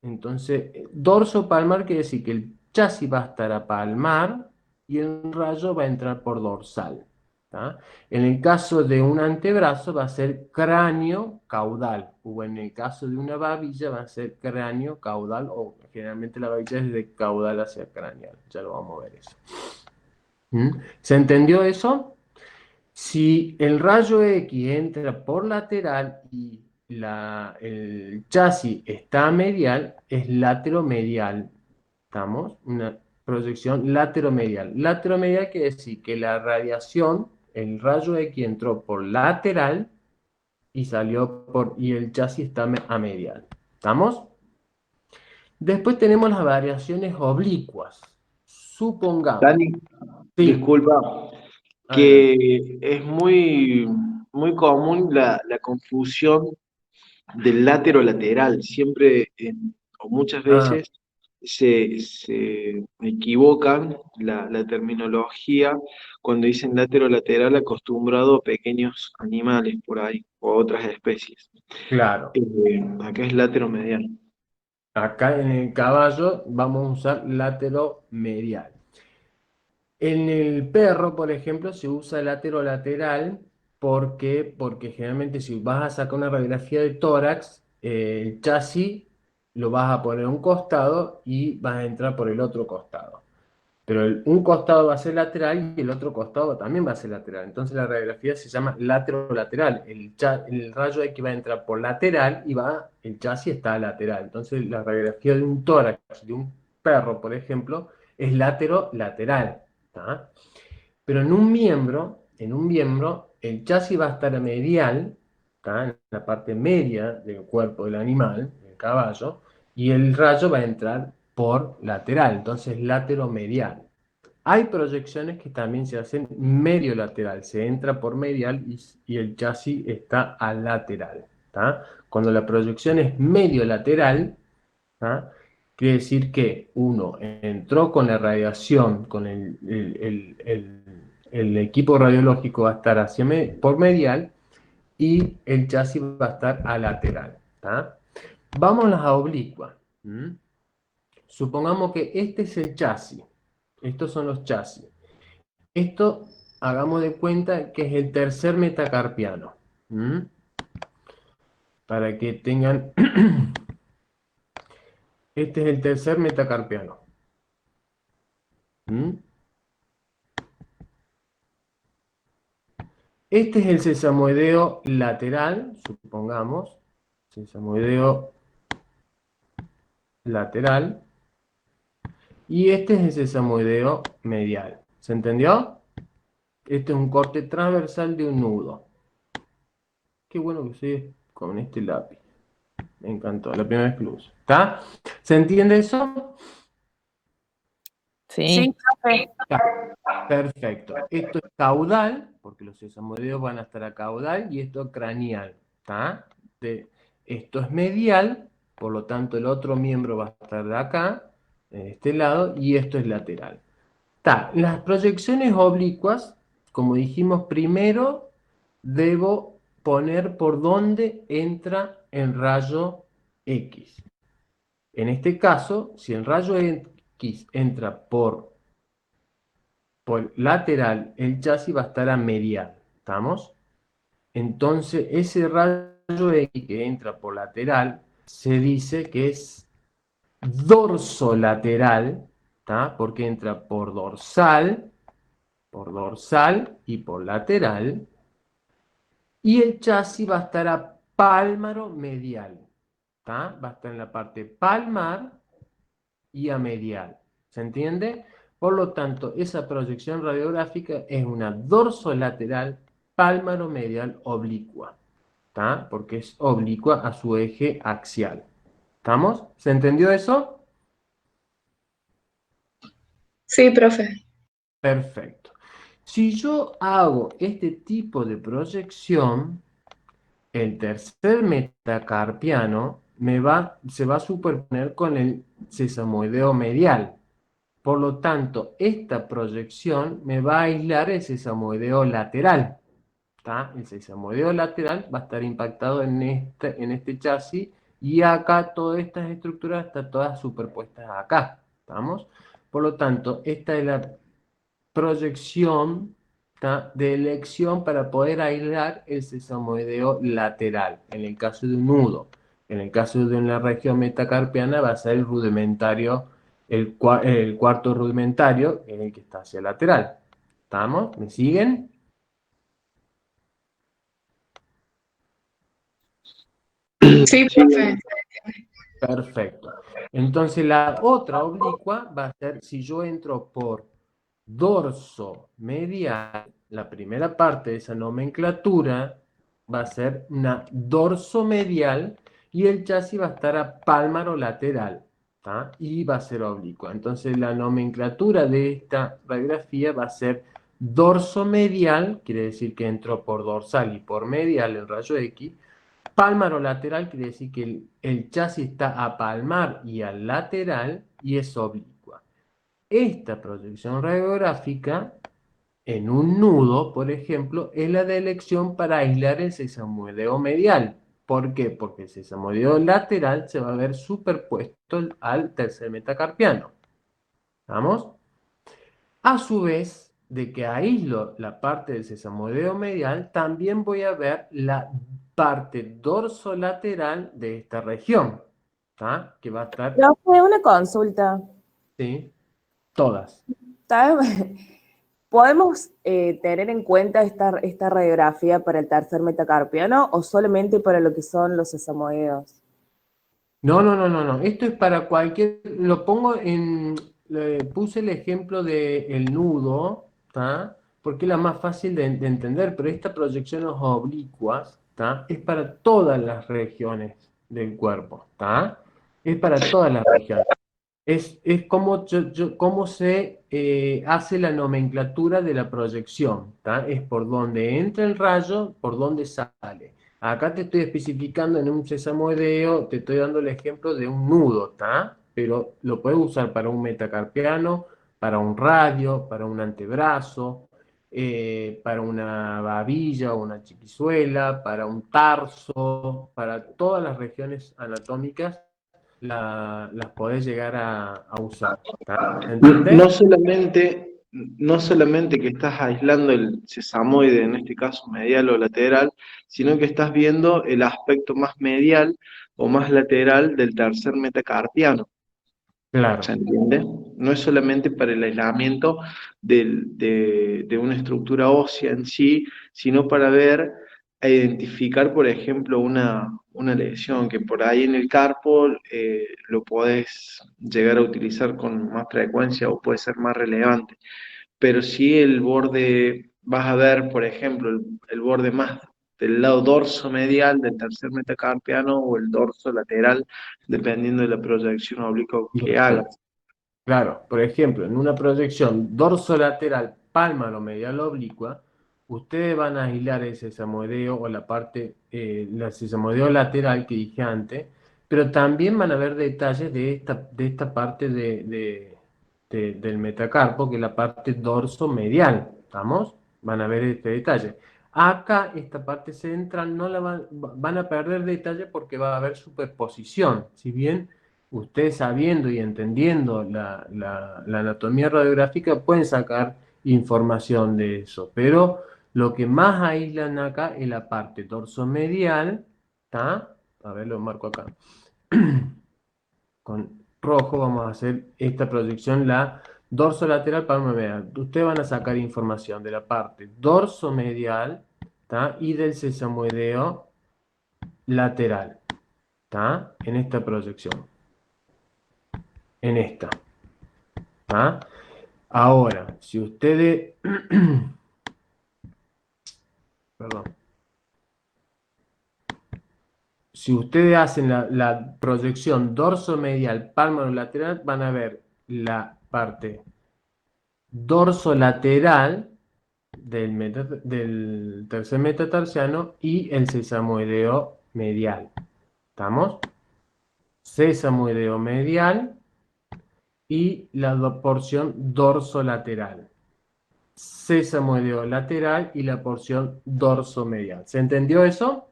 Entonces, dorso palmar quiere decir que el chasis va a estar a palmar y el rayo va a entrar por dorsal. ¿Tá? En el caso de un antebrazo va a ser cráneo caudal, o en el caso de una babilla va a ser cráneo caudal, o generalmente la babilla es de caudal hacia craneal. Ya lo vamos a ver eso. ¿Se entendió eso? Si el rayo X entra por lateral y el chasis está medial, es lateromedial. ¿Estamos? Una proyección lateromedial. Lateromedial quiere decir que la radiación, el rayo X entró por lateral y salió y el chasis está a medial. ¿Estamos? Después tenemos las variaciones oblicuas. Supongamos. Dani, disculpa, que es muy, muy común la confusión del lateral. Siempre, o muchas veces, se equivocan la terminología cuando dicen lateral acostumbrado a pequeños animales por ahí, o otras especies. Claro. Acá es lateromedial. Acá en el caballo vamos a usar lateromedial. En el perro, por ejemplo, se usa lateral. ¿Por qué? Porque generalmente si vas a sacar una radiografía de tórax, el chasis lo vas a poner a un costado y vas a entrar por el otro costado. Pero un costado va a ser lateral y el otro costado también va a ser lateral. Entonces la radiografía se llama lateral. El rayo X va a entrar por lateral y el chasis está lateral. Entonces la radiografía de un tórax de un perro, por ejemplo, es lateral. ¿tá? Pero en un miembro, el chasis va a estar a medial, ¿tá? En la parte media del cuerpo del animal, del caballo, y el rayo va a entrar por lateral, entonces lateromedial. Hay proyecciones que también se hacen medio lateral, se entra por medial y el chasis está al lateral, ¿tá? Cuando la proyección es medio lateral, ¿tá? Quiere decir que uno entró con la radiación, con el equipo radiológico va a estar por medial y el chasis va a estar a lateral, ¿tá? Vamos a las oblicuas. Supongamos que este es el chasis. Estos son los chasis. Esto, hagamos de cuenta que es el tercer metacarpiano. Para que tengan... Este es el tercer metacarpiano. Este es el sesamoideo lateral, supongamos. Sesamoideo lateral. Y este es el sesamoideo medial. ¿Se entendió? Este es un corte transversal de un nudo. Qué bueno que soy con este lápiz. Me encantó, la primera vez que lo uso. ¿Está? ¿Se entiende eso? Sí. Perfecto. Esto es caudal, porque los sesamoideos van a estar a caudal, y esto es craneal. ¿Está? Esto es medial, por lo tanto el otro miembro va a estar de acá, de este lado, y esto es lateral. ¿Está? Las proyecciones oblicuas, como dijimos primero, debo poner por dónde entra el rayo X. En este caso, si el rayo X entra por lateral, el chasis va a estar a medial. ¿Estamos? Entonces, ese rayo X que entra por lateral se dice que es dorsolateral, ¿tá? Porque entra por dorsal y por lateral. Y el chasis va a estar a pálmaro medial. ¿Tá? Va a estar en la parte palmar y a medial. ¿Se entiende? Por lo tanto, esa proyección radiográfica es una dorsolateral pálmaro medial oblicua. ¿Tá? Porque es oblicua a su eje axial. ¿Estamos? ¿Se entendió eso? Sí, profe. Perfecto. Si yo hago este tipo de proyección, el tercer metacarpiano se va a superponer con el sesamoideo medial. Por lo tanto, esta proyección me va a aislar el sesamoideo lateral. ¿Tá? El sesamoideo lateral va a estar impactado en este chasis y acá todas estas estructuras están todas superpuestas acá. ¿Estamos? Por lo tanto, esta es la proyección, ¿tá? De elección para poder aislar el sesamoideo lateral, en el caso de un nudo. En el caso de una región metacarpiana va a ser el rudimentario, el cuarto rudimentario, en el que está hacia lateral. ¿Estamos? ¿Me siguen? Sí, profe. Perfecto. Entonces la otra oblicua va a ser si yo entro por dorso medial, la primera parte de esa nomenclatura va a ser una dorso medial y el chasis va a estar a pálmaro lateral, ¿tá? Y va a ser oblicua. Entonces la nomenclatura de esta radiografía va a ser dorso medial, quiere decir que entró por dorsal y por medial el rayo X. Pálmaro lateral quiere decir que el chasis está a palmar y al lateral y es oblicua. Esta proyección radiográfica en un nudo, por ejemplo, es la de elección para aislar el sesamoideo medial. ¿Por qué? Porque el sesamoideo lateral se va a ver superpuesto al tercer metacarpiano. ¿Vamos? A su vez, de que aíslo la parte del sesamoideo medial, también voy a ver la parte dorsolateral de esta región. ¿Tá? Que va a estar... Profe, una consulta. Sí, todas. ¿Podemos tener en cuenta esta radiografía para el tercer metacarpiano o solamente para lo que son los sesamoideos? No. Esto es para cualquier... Lo pongo en puse el ejemplo del nudo, ¿tá? Porque es la más fácil de entender, pero esta proyección oblicuas, ¿tá? Es para todas las regiones del cuerpo, ¿tá? Es para todas las regiones. Es como, cómo se hace la nomenclatura de la proyección, ¿tá? Es por donde entra el rayo, por donde sale. Acá te estoy especificando en un sesamoideo, te estoy dando el ejemplo de un nudo, ¿tá? Pero lo puedes usar para un metacarpiano, para un radio, para un antebrazo, para una babilla o una chiquizuela, para un tarso, para todas las regiones anatómicas las podés llegar a usar. ¿Tá? ¿Entendés? No solamente que estás aislando el sesamoide, en este caso medial o lateral, sino que estás viendo el aspecto más medial o más lateral del tercer metacarpiano. Claro. ¿Se entiende? No es solamente para el aislamiento de una estructura ósea en sí, sino para ver e identificar, por ejemplo, una lesión que por ahí en el carpo lo podés llegar a utilizar con más frecuencia o puede ser más relevante. Pero si el borde, vas a ver, por ejemplo, el borde más del lado dorso medial del tercer metacarpiano o el dorso lateral, dependiendo de la proyección oblicua que hagas. Claro, por ejemplo, en una proyección dorsolateral pálmaro-medial oblicua, ustedes van a aislar el sesamoideo o la parte, el sesamoideo lateral que dije antes, pero también van a ver detalles de esta parte del metacarpo, que es la parte dorso-medial, ¿estamos? Van a ver este detalle. Acá, esta parte central, no la van a perder detalle porque va a haber superposición, si bien ustedes sabiendo y entendiendo la anatomía radiográfica pueden sacar información de eso, pero lo que más aíslan acá es la parte dorsomedial, ¿está? A ver, lo marco acá. Con rojo vamos a hacer esta proyección, la dorsolateral palmomedial. Ustedes van a sacar información de la parte dorsomedial, ¿está? Y del sesamoideo lateral, ¿está? En esta proyección. En esta. ¿Ah? Ahora, si ustedes... Perdón. Si ustedes hacen la proyección dorsomedial pálmaro-lateral, van a ver la parte dorsolateral del tercer metatarsiano y el sesamoideo medial. ¿Estamos? Sesamoideo medial y la porción dorsolateral. Sesamoideo lateral y la porción dorsomedial. ¿Se entendió eso?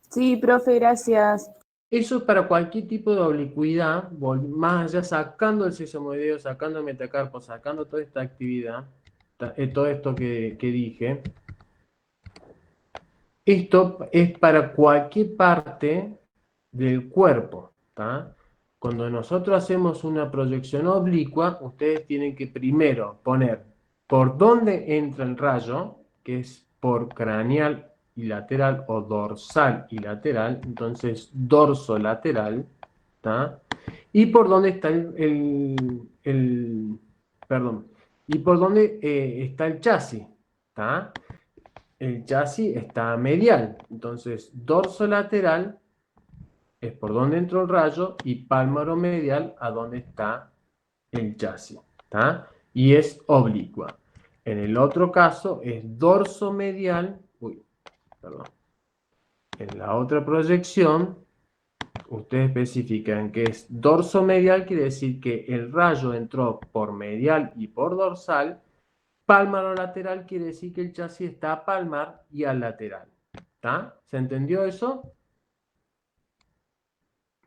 Sí, profe, gracias. Eso es para cualquier tipo de oblicuidad, más allá sacando el sesamoideo, sacando el metacarpo, sacando toda esta actividad, todo esto que dije. Esto es para cualquier parte del cuerpo, ¿tá? Cuando nosotros hacemos una proyección oblicua, ustedes tienen que primero poner por dónde entra el rayo, que es por craneal y lateral o dorsal y lateral, entonces dorso lateral, ¿tá? Y por dónde está perdón, y por dónde está el chasis, ¿tá? El chasis está medial, entonces dorso lateral es por donde entró el rayo y pálmaro medial a donde está el chasis, ¿tá? Y es oblicua. En el otro caso es dorso medial, perdón. En la otra proyección, ustedes especifican que es dorso medial, quiere decir que el rayo entró por medial y por dorsal. Pálmaro lateral quiere decir que el chasis está a palmar y al lateral. ¿Está? ¿Se entendió eso?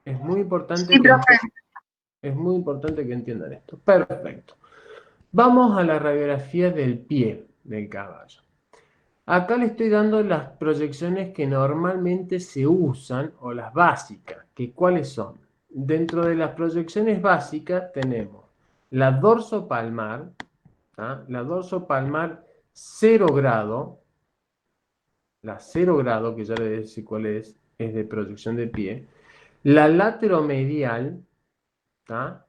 Es muy importante, Sí, profe. es muy importante que entiendan esto. Perfecto. Vamos a la radiografía del pie del caballo. Acá le estoy dando las proyecciones que normalmente se usan, o las básicas, que ¿cuáles son? Dentro de las proyecciones básicas tenemos la dorsopalmar, ¿tá? La dorsopalmar 0 grado, la 0 grado, que ya les decía cuál es de proyección de pie, la lateromedial, ¿tá?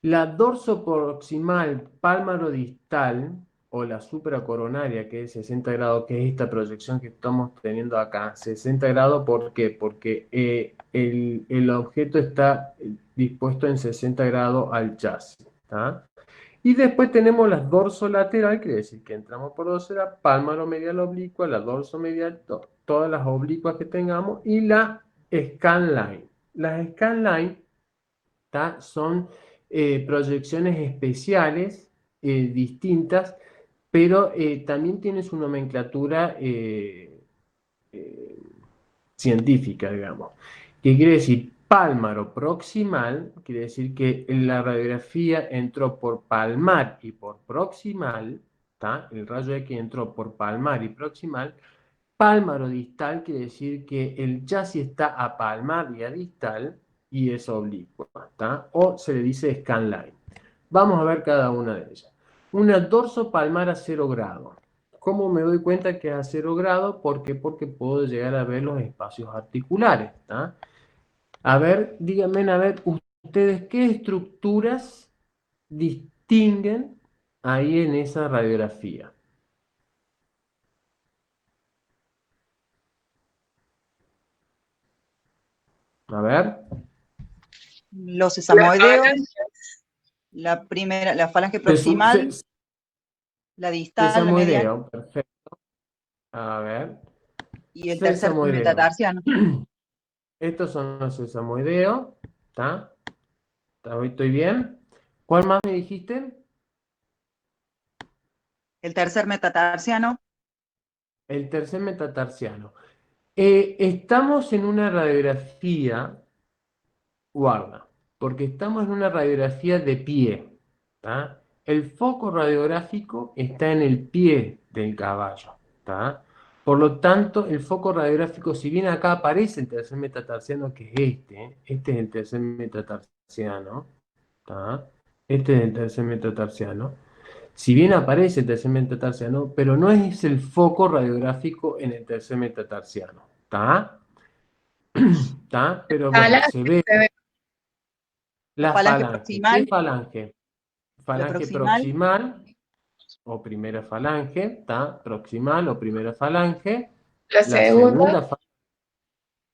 La dorsoproximal pálmaro-distal o la supracoronaria, que es 60 grados, que es esta proyección que estamos teniendo acá. 60 grados, ¿por qué? Porque el objeto está dispuesto en 60 grados al chasis. ¿Tá? Y después tenemos la dorsolateral, quiere decir que entramos por dorsal, pálmaro-medial oblicua, la dorsomedial, todas las oblicuas que tengamos, y la scanline. Las scanline son proyecciones especiales, distintas, pero también tienen su nomenclatura científica, digamos. ¿Qué quiere decir? Pálmaro proximal, quiere decir que la radiografía entró por palmar y por proximal, ¿tá? El rayo X entró por palmar y proximal. Pálmaro distal quiere decir que el chasis está a palmar y a distal y es oblicua, ¿tá? O se le dice scanline. Vamos a ver cada una de ellas. Una dorsopalmar a 0 grado. ¿Cómo me doy cuenta que es a 0 grado? ¿Por qué? Porque puedo llegar a ver los espacios articulares, ¿tá? A ver, díganme, a ver, ustedes qué estructuras distinguen ahí en esa radiografía. A ver. Los sesamoideos, la falange proximal, la distal, la medial. Sesamoideo, perfecto. A ver. Y el tercer metatarsiano. Estos son los sesamoideos. ¿Está? ¿Estoy bien? ¿Cuál más me dijiste? El tercer metatarsiano. El tercer metatarsiano. Estamos en una radiografía, guarda, porque estamos en una radiografía de pie. ¿Tá? El foco radiográfico está en el pie del caballo. ¿Tá? Por lo tanto, el foco radiográfico, si bien acá aparece el tercer metatarsiano, que es este es el tercer metatarsiano, ¿tá? Este es el tercer metatarsiano. Si bien aparece el tercer metatarsiano, pero no es el foco radiográfico en el tercer metatarsiano. ¿Está? ¿Está? Pero bueno, se ve. La falange. ¿Qué falange? Falange proximal o primera falange, ¿está? Proximal o primera falange.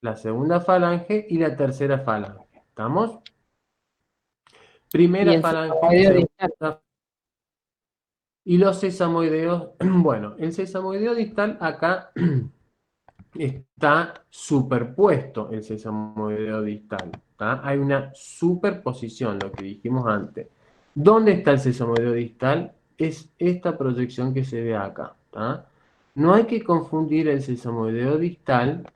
La segunda falange y la tercera falange. ¿Estamos? Primera falange. Y los sesamoideos, bueno, el sesamoideo distal acá está superpuesto, el sesamoideo distal. ¿Tá? Hay una superposición, lo que dijimos antes. ¿Dónde está el sesamoideo distal? Es esta proyección que se ve acá. ¿Tá? No hay que confundir el sesamoideo distal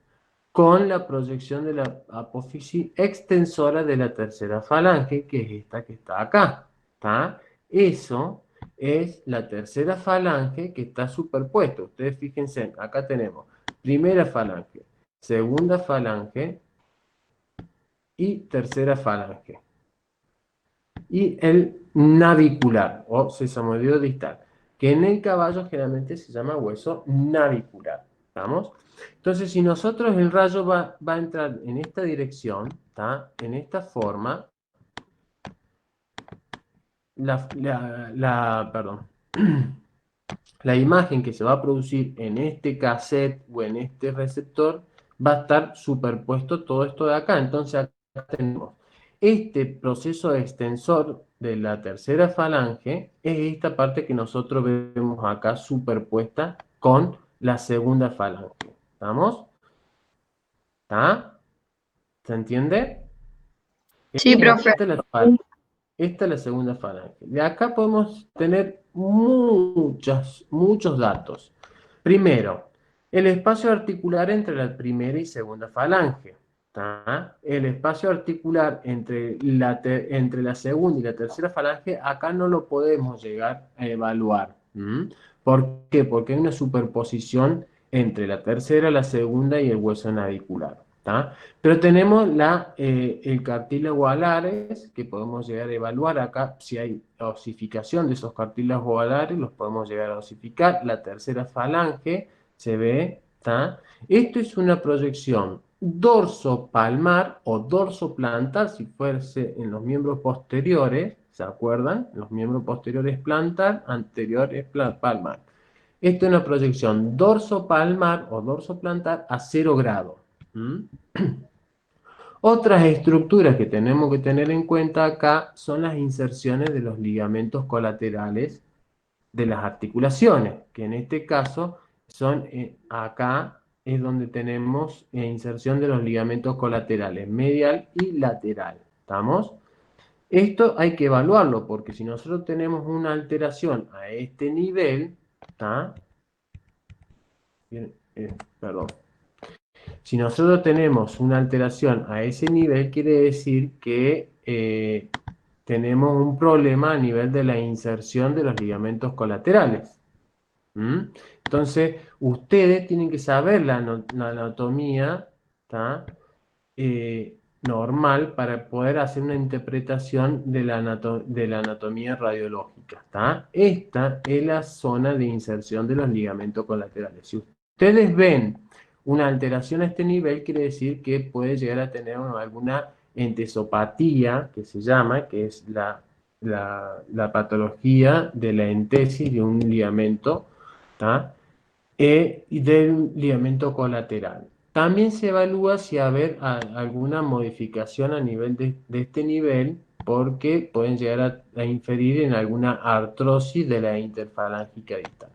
con la proyección de la apófisis extensora de la tercera falange, que es esta que está acá. ¿Tá? Eso es la tercera falange que está superpuesta. Ustedes fíjense, acá tenemos primera falange, segunda falange y tercera falange. Y el navicular o sesamoideo distal, que en el caballo generalmente se llama hueso navicular. ¿Estamos? Entonces, si nosotros el rayo va a entrar en esta dirección, ¿tá? En esta forma, la imagen que se va a producir en este cassette o en este receptor va a estar superpuesto todo esto de acá. Entonces acá tenemos este proceso extensor de la tercera falange, es esta parte que nosotros vemos acá superpuesta con la segunda falange. ¿Estamos? ¿Está? ¿Se entiende? Sí, profe. Esta es la segunda falange. De acá podemos tener muchos datos. Primero, el espacio articular entre la primera y segunda falange. ¿Tá? El espacio articular entre la segunda y la tercera falange, acá no lo podemos llegar a evaluar. ¿Por qué? Porque hay una superposición entre la tercera, la segunda y el hueso navicular. ¿Tá? Pero tenemos el cartílago alares, que podemos llegar a evaluar acá. Si hay osificación de esos cartílagos alares, los podemos llegar a osificar. La tercera falange se ve. ¿Tá? Esto es una proyección dorsopalmar o dorsoplantar, si fuese en los miembros posteriores, ¿se acuerdan? Los miembros posteriores plantar, anteriores palmar. Esto es una proyección dorso-palmar o dorso-plantar a 0 grados. Otras estructuras que tenemos que tener en cuenta acá son las inserciones de los ligamentos colaterales de las articulaciones, que en este caso son acá es donde tenemos inserción de los ligamentos colaterales, medial y lateral. ¿Estamos? Esto hay que evaluarlo, porque si nosotros tenemos una alteración a este nivel, ¿está? Perdón. Si nosotros tenemos una alteración a ese nivel, quiere decir que tenemos un problema a nivel de la inserción de los ligamentos colaterales. Entonces, ustedes tienen que saber la anatomía, ¿tá? Normal para poder hacer una interpretación de la anatomía radiológica. ¿Tá? Esta es la zona de inserción de los ligamentos colaterales. Si ustedes ven una alteración a este nivel, quiere decir que puede llegar a tener alguna entesopatía, que se llama, que es la patología de la entesis de un ligamento, ¿tá? Y del ligamento colateral. También se evalúa si haber alguna modificación a nivel de este nivel, porque pueden llegar a inferir en alguna artrosis de la interfalángica distal.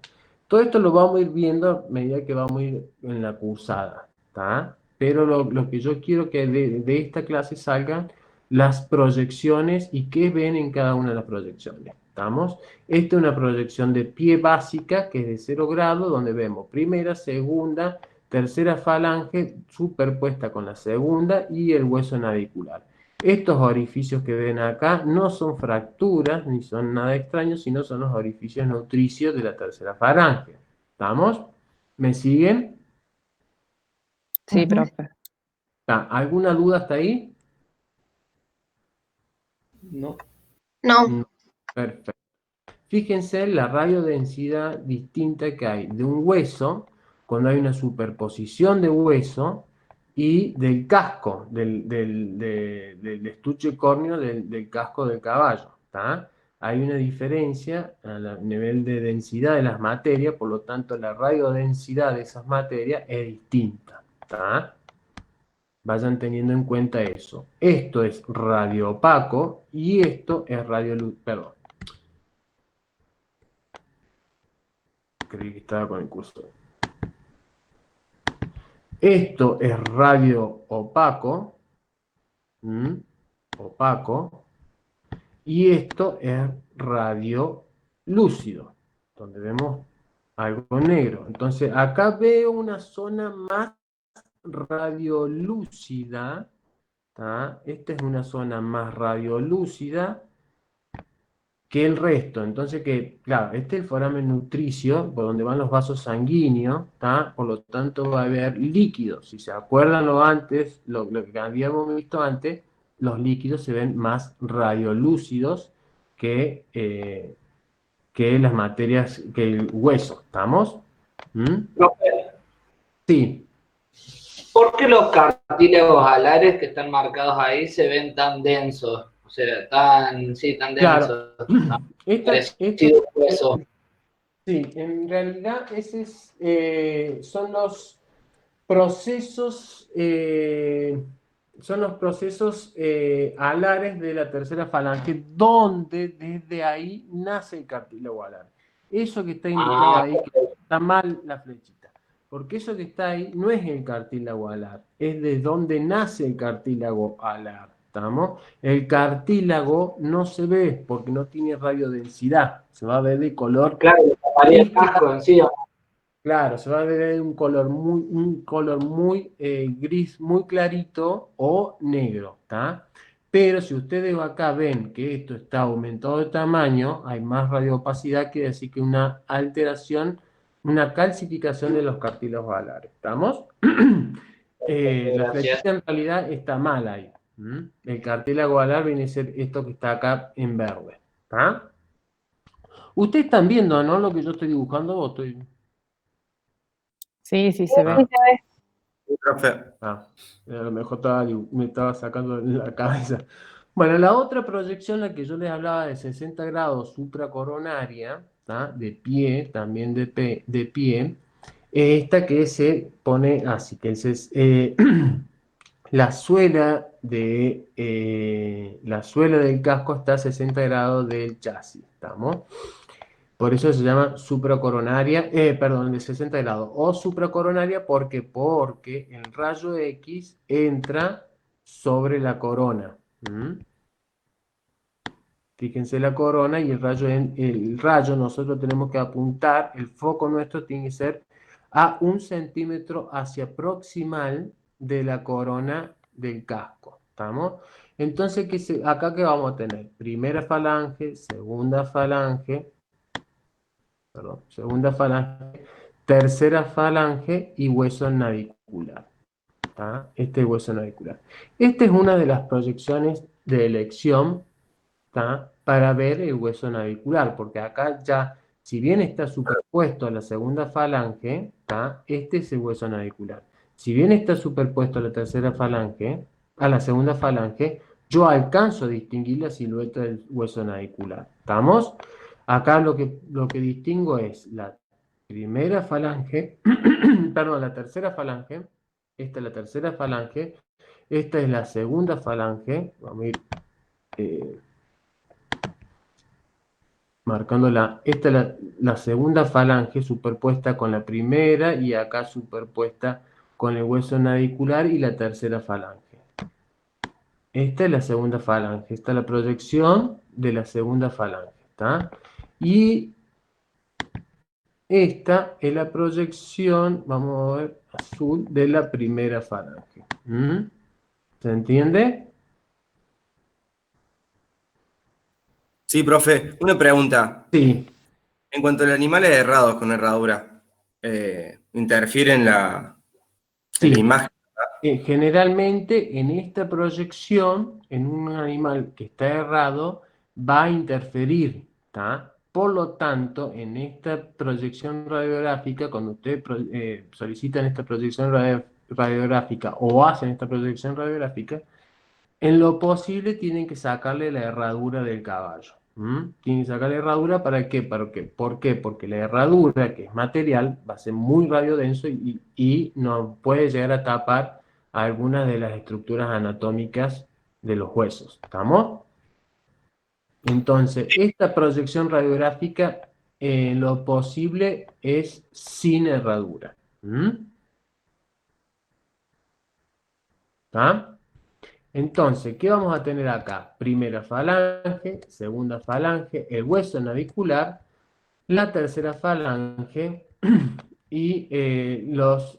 Todo esto lo vamos a ir viendo a medida que vamos a ir en la cursada, ¿tá? Pero lo que yo quiero que de esta clase salgan las proyecciones y qué ven en cada una de las proyecciones. ¿Estamos? Esta es una proyección de pie básica que es de 0 grados, donde vemos primera, segunda, tercera falange superpuesta con la segunda y el hueso navicular. Estos orificios que ven acá no son fracturas ni son nada extraño, sino son los orificios nutricios de la tercera falange. ¿Estamos? ¿Me siguen? Sí, profe. ¿Alguna duda hasta ahí? No. No. Perfecto. Fíjense la radiodensidad distinta que hay de un hueso, cuando hay una superposición de hueso, y del casco, del estuche córneo del casco del caballo. ¿Tá? Hay una diferencia a nivel de densidad de las materias, por lo tanto la radiodensidad de esas materias es distinta. ¿Tá? Vayan teniendo en cuenta eso. Esto es radioopaco y esto es perdón. Creí que estaba con el cursor. Esto es radio opaco. Opaco. Y esto es radio lúcido, donde vemos algo negro. Entonces, acá veo una zona más radiolúcida. ¿Tá? Esta es una zona más radiolúcida que el resto. Entonces, claro, este es el foramen nutricio, por donde van los vasos sanguíneos, ¿tá? Por lo tanto va a haber líquidos. Si se acuerdan lo que habíamos visto antes, los líquidos se ven más radiolúcidos que las materias, que el hueso. ¿Estamos? Profe, Sí. ¿por qué los cartílagos alares que están marcados ahí se ven tan densos? O sea, tan densos. Claro. Hueso. Sí, en realidad son los procesos alares de la tercera falange, donde desde ahí nace el cartílago alar. Eso que está indicado ahí, que está mal la flechita, porque eso que está ahí no es el cartílago alar, es de donde nace el cartílago alar. ¿Estamos? El cartílago no se ve porque no tiene radiodensidad, se va a ver de color. Claro, el casco en sí. Claro, se va a ver un color muy gris, muy clarito o negro, ¿tá? Pero si ustedes acá ven que esto está aumentado de tamaño, hay más radioopacidad, quiere decir que una alteración, una calcificación de los cartílagos alares. ¿Estamos? La flechita en realidad está mal ahí. El cartílago alar viene a ser esto que está acá en verde. ¿Tá? Ustedes están viendo, ¿no? Lo que yo estoy dibujando, ¿o estoy...? Sí, se ve. A lo mejor me estaba sacando la cabeza. Bueno, la otra proyección, la que yo les hablaba de 60 grados supracoronaria, ¿tá? De pie, también de pie, esta que se pone así, que la suela del casco está a 60 grados del chasis, ¿estamos? Por eso se llama supracoronaria, perdón, de 60 grados. O supracoronaria, porque el rayo X entra sobre la corona. Fíjense la corona y el rayo nosotros tenemos que apuntar, el foco nuestro tiene que ser a 1 centímetro hacia proximal de la corona del casco. ¿Estamos? Entonces, acá ¿qué vamos a tener? Primera falange, segunda falange, tercera falange y hueso navicular. ¿Tá? Este hueso navicular. Esta es una de las proyecciones de elección, ¿tá? Para ver el hueso navicular, porque acá ya, si bien está superpuesto a la segunda falange, ¿tá? Este es el hueso navicular. Si bien está superpuesto a la tercera falange, a la segunda falange, yo alcanzo a distinguir la silueta del hueso navicular. ¿Estamos? Acá lo que distingo es la primera falange, perdón, la tercera falange, esta es la tercera falange, esta es la segunda falange, vamos a ir marcándola, esta es la segunda falange superpuesta con la primera y acá superpuesta con el hueso navicular y la tercera falange. Esta es la segunda falange, esta es la proyección de la segunda falange, ¿está? Y esta es la proyección, vamos a ver, azul, de la primera falange. ¿Se entiende? Sí, profe, una pregunta. Sí. En cuanto a los animales herrados con herradura, ¿interfieren en la imagen? Generalmente en esta proyección, en un animal que está errado, va a interferir, ¿tá? Por lo tanto, en esta proyección radiográfica, cuando ustedes solicitan esta proyección radiográfica o hacen esta proyección radiográfica, en lo posible tienen que sacarle la herradura del caballo. Tienen que sacar la herradura, ¿para qué? ¿Por qué? Porque la herradura, que es material, va a ser muy radiodenso y nos puede llegar a tapar algunas de las estructuras anatómicas de los huesos. ¿Estamos? Entonces, esta proyección radiográfica, en lo posible, es sin herradura. ¿Está? Entonces, ¿qué vamos a tener acá? Primera falange, segunda falange, el hueso navicular, la tercera falange y las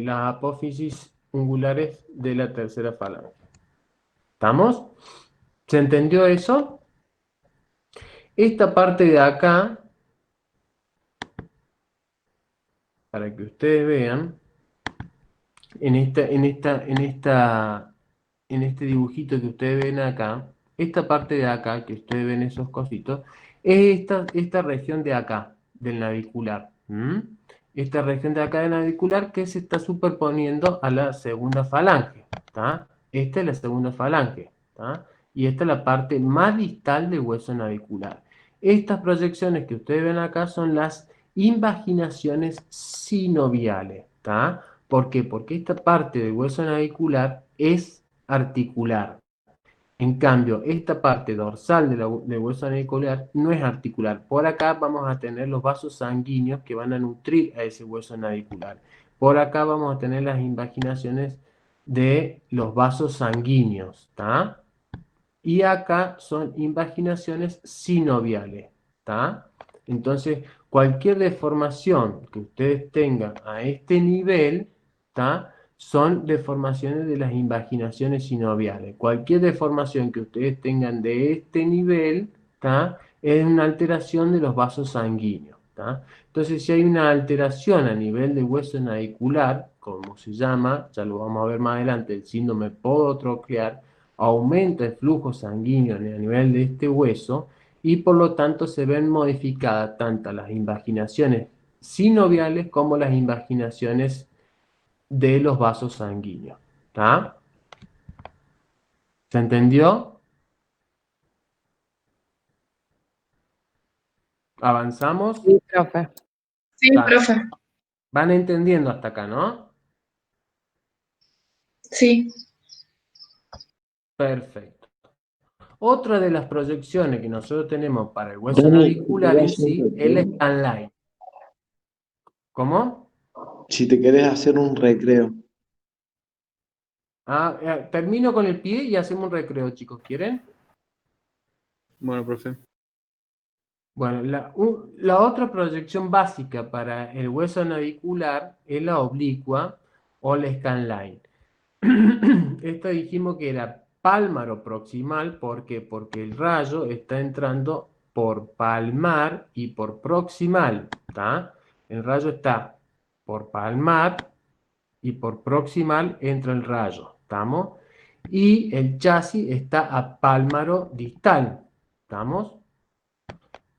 apófisis ungulares de la tercera falange. ¿Estamos? ¿Se entendió eso? Esta parte de acá, para que ustedes vean, en este dibujito que ustedes ven acá, esta parte de acá, que ustedes ven esos cositos, es esta región de acá, del navicular. Esta región de acá del navicular que se está superponiendo a la segunda falange. ¿Tá? Esta es la segunda falange. ¿Tá? Y esta es la parte más distal del hueso navicular. Estas proyecciones que ustedes ven acá son las invaginaciones sinoviales. ¿Tá? ¿Por qué? Porque esta parte del hueso navicular es articular. En cambio, esta parte dorsal del hueso navicular no es articular. Por acá vamos a tener los vasos sanguíneos que van a nutrir a ese hueso navicular. Por acá vamos a tener las invaginaciones de los vasos sanguíneos, ¿tá? Y acá son invaginaciones sinoviales, ¿tá? Entonces, cualquier deformación que ustedes tengan a este nivel, ¿tá? Son deformaciones de las invaginaciones sinoviales. Cualquier deformación que ustedes tengan de este nivel, ¿tá? Es una alteración de los vasos sanguíneos, ¿tá? Entonces, si hay una alteración a nivel del hueso navicular, como se llama, ya lo vamos a ver más adelante, el síndrome podotroclear, aumenta el flujo sanguíneo a nivel de este hueso y por lo tanto se ven modificadas tanto las invaginaciones sinoviales como las invaginaciones de los vasos sanguíneos. ¿Tá? ¿Se entendió? ¿Avanzamos? Sí, profe. Sí, profe. Van entendiendo hasta acá, ¿no? Sí. Perfecto. Otra de las proyecciones que nosotros tenemos para el hueso navicular en sí es la scanline. ¿Cómo? Si te querés hacer un recreo. Termino con el pie y hacemos un recreo, chicos. ¿Quieren? Bueno, profe. Bueno, la otra proyección básica para el hueso navicular es la oblicua o la scanline. Esto dijimos que era pálmaro proximal. ¿Por qué? Porque el rayo está entrando por palmar y por proximal. ¿Tá? El rayo está por palmar y por proximal entra el rayo. ¿Estamos? Y el chasis está a pálmaro distal. ¿Estamos?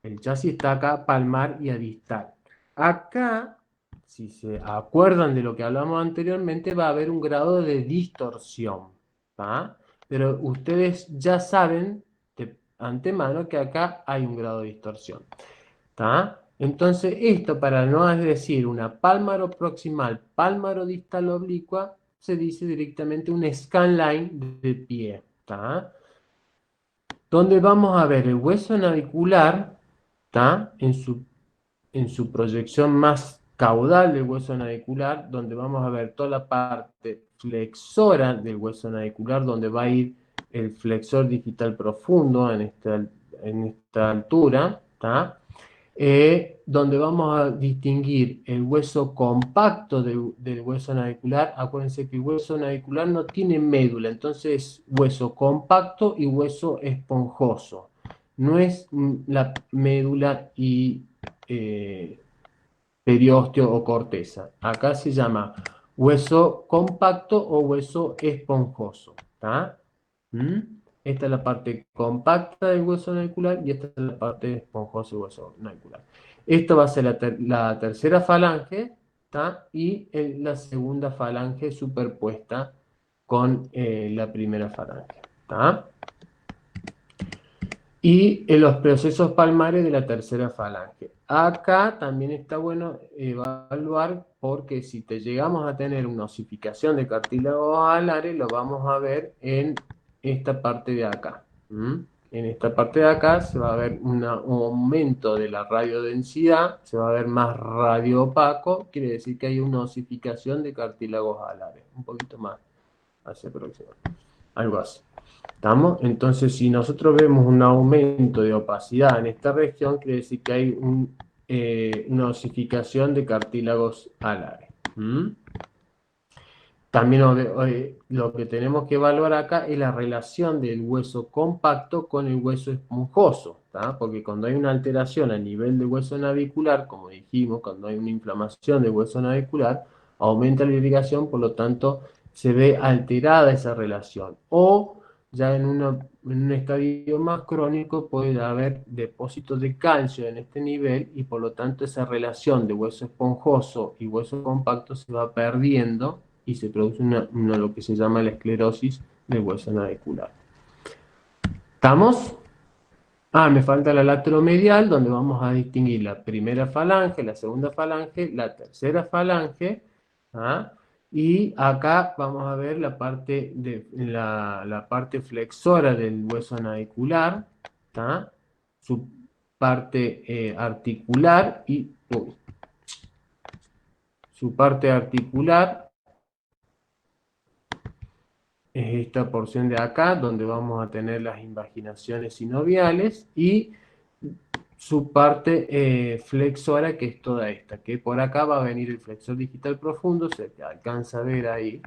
El chasis está acá palmar y a distal. Acá, si se acuerdan de lo que hablamos anteriormente, va a haber un grado de distorsión. ¿tá? Pero ustedes ya saben de antemano que acá hay un grado de distorsión. ¿tá? Entonces, esto para no decir una pálmaro proximal, pálmaro distal oblicua, se dice directamente un scanline de pie. ¿tá? Donde vamos a ver el hueso navicular, ¿tá? en su proyección más caudal del hueso navicular, donde vamos a ver toda la parte flexora del hueso navicular, donde va a ir el flexor digital profundo en esta altura, ¿tá? Donde vamos a distinguir el hueso compacto del hueso navicular. Acuérdense que el hueso navicular no tiene médula, entonces es hueso compacto y hueso esponjoso. No es la médula y periósteo o corteza. Acá se llama hueso compacto o hueso esponjoso. ¿tá? Esta es la parte compacta del hueso navicular y esta es la parte esponjosa del hueso navicular. Esto va a ser la tercera falange, ¿tá? Y la segunda falange superpuesta con la primera falange. ¿tá? Y en los procesos palmares de la tercera falange. Acá también está bueno evaluar, porque si te llegamos a tener una osificación de cartílagos alares, lo vamos a ver en esta parte de acá. En esta parte de acá se va a ver un aumento de la radiodensidad, se va a ver más radio opaco, quiere decir que hay una osificación de cartílagos alares. Un poquito más hacia el próximo. Algo así. ¿Estamos? Entonces, si nosotros vemos un aumento de opacidad en esta región, quiere decir que hay una osificación de cartílagos alares. También lo que tenemos que evaluar acá es la relación del hueso compacto con el hueso esponjoso, ¿tá? Porque cuando hay una alteración a nivel del hueso navicular, como dijimos, cuando hay una inflamación del hueso navicular, aumenta la irrigación, por lo tanto, se ve alterada esa relación. O ya en un estadio más crónico puede haber depósitos de calcio en este nivel y por lo tanto esa relación de hueso esponjoso y hueso compacto se va perdiendo y se produce lo que se llama la esclerosis del hueso navicular. ¿Estamos? Me falta la lateromedial, donde vamos a distinguir la primera falange, la segunda falange, la tercera falange, y acá vamos a ver la parte, la parte flexora del hueso navicular, su parte articular y su parte articular es esta porción de acá, donde vamos a tener las invaginaciones sinoviales, y su parte flexora, que es toda esta, que por acá va a venir el flexor digital profundo, se alcanza a ver ahí,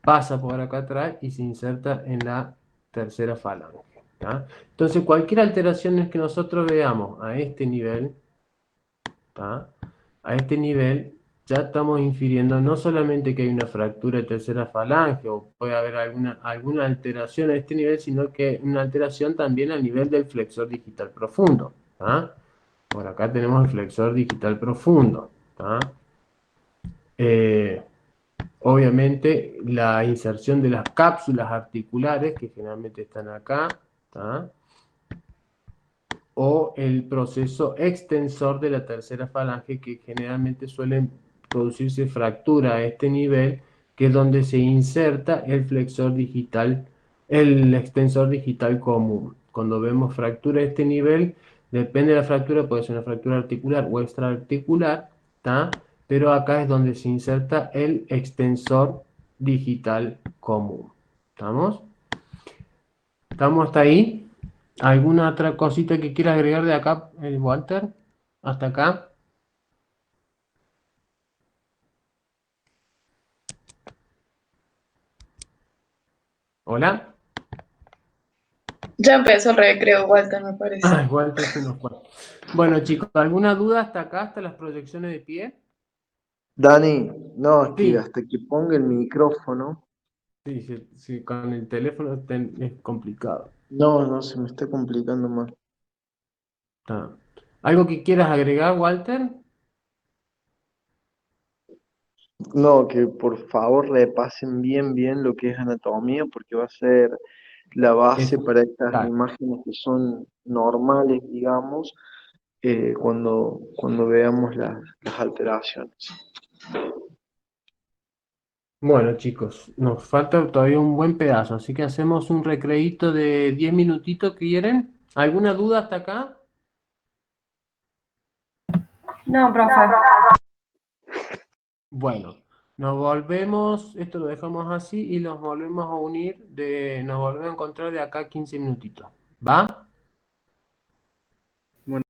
pasa por acá atrás y se inserta en la tercera falange. ¿tá? Entonces, cualquier alteración que nosotros veamos a este nivel, ¿tá? A este nivel, ya estamos infiriendo no solamente que hay una fractura de tercera falange o puede haber alguna alteración a este nivel, sino que una alteración también al nivel del flexor digital profundo. ¿tá? Por acá tenemos el flexor digital profundo. ¿tá? Obviamente la inserción de las cápsulas articulares, que generalmente están acá, ¿tá? o el proceso extensor de la tercera falange, que generalmente suelen producirse fractura a este nivel, que es donde se inserta el flexor digital, el extensor digital común. Cuando vemos fractura a este nivel, depende de la fractura, puede ser una fractura articular o extraarticular, ¿tá? Pero acá es donde se inserta el extensor digital común. ¿Estamos? ¿Estamos hasta ahí? ¿Alguna otra cosita que quieras agregar de acá, Walter? ¿Hasta acá? ¿Hola? Ya empezó el recreo, Walter, me parece. Ay, Walter se nos fue. Bueno, chicos, ¿alguna duda hasta acá, hasta las proyecciones de pie? Dani, no, es que Sí. hasta que ponga el micrófono. Sí, sí, con el teléfono es complicado. No, se me está complicando más. Está. ¿Algo que quieras agregar, Walter? No, que por favor repasen bien lo que es anatomía, porque va a ser la base para estas Claro. imágenes que son normales, digamos, cuando veamos las alteraciones. Bueno, chicos, nos falta todavía un buen pedazo, así que hacemos un recreíto de 10 minutitos, ¿quieren? ¿Alguna duda hasta acá? No, profe. Bueno, nos volvemos, esto lo dejamos así y nos volvemos a unir, nos volvemos a encontrar de acá a 15 minutitos. ¿Va?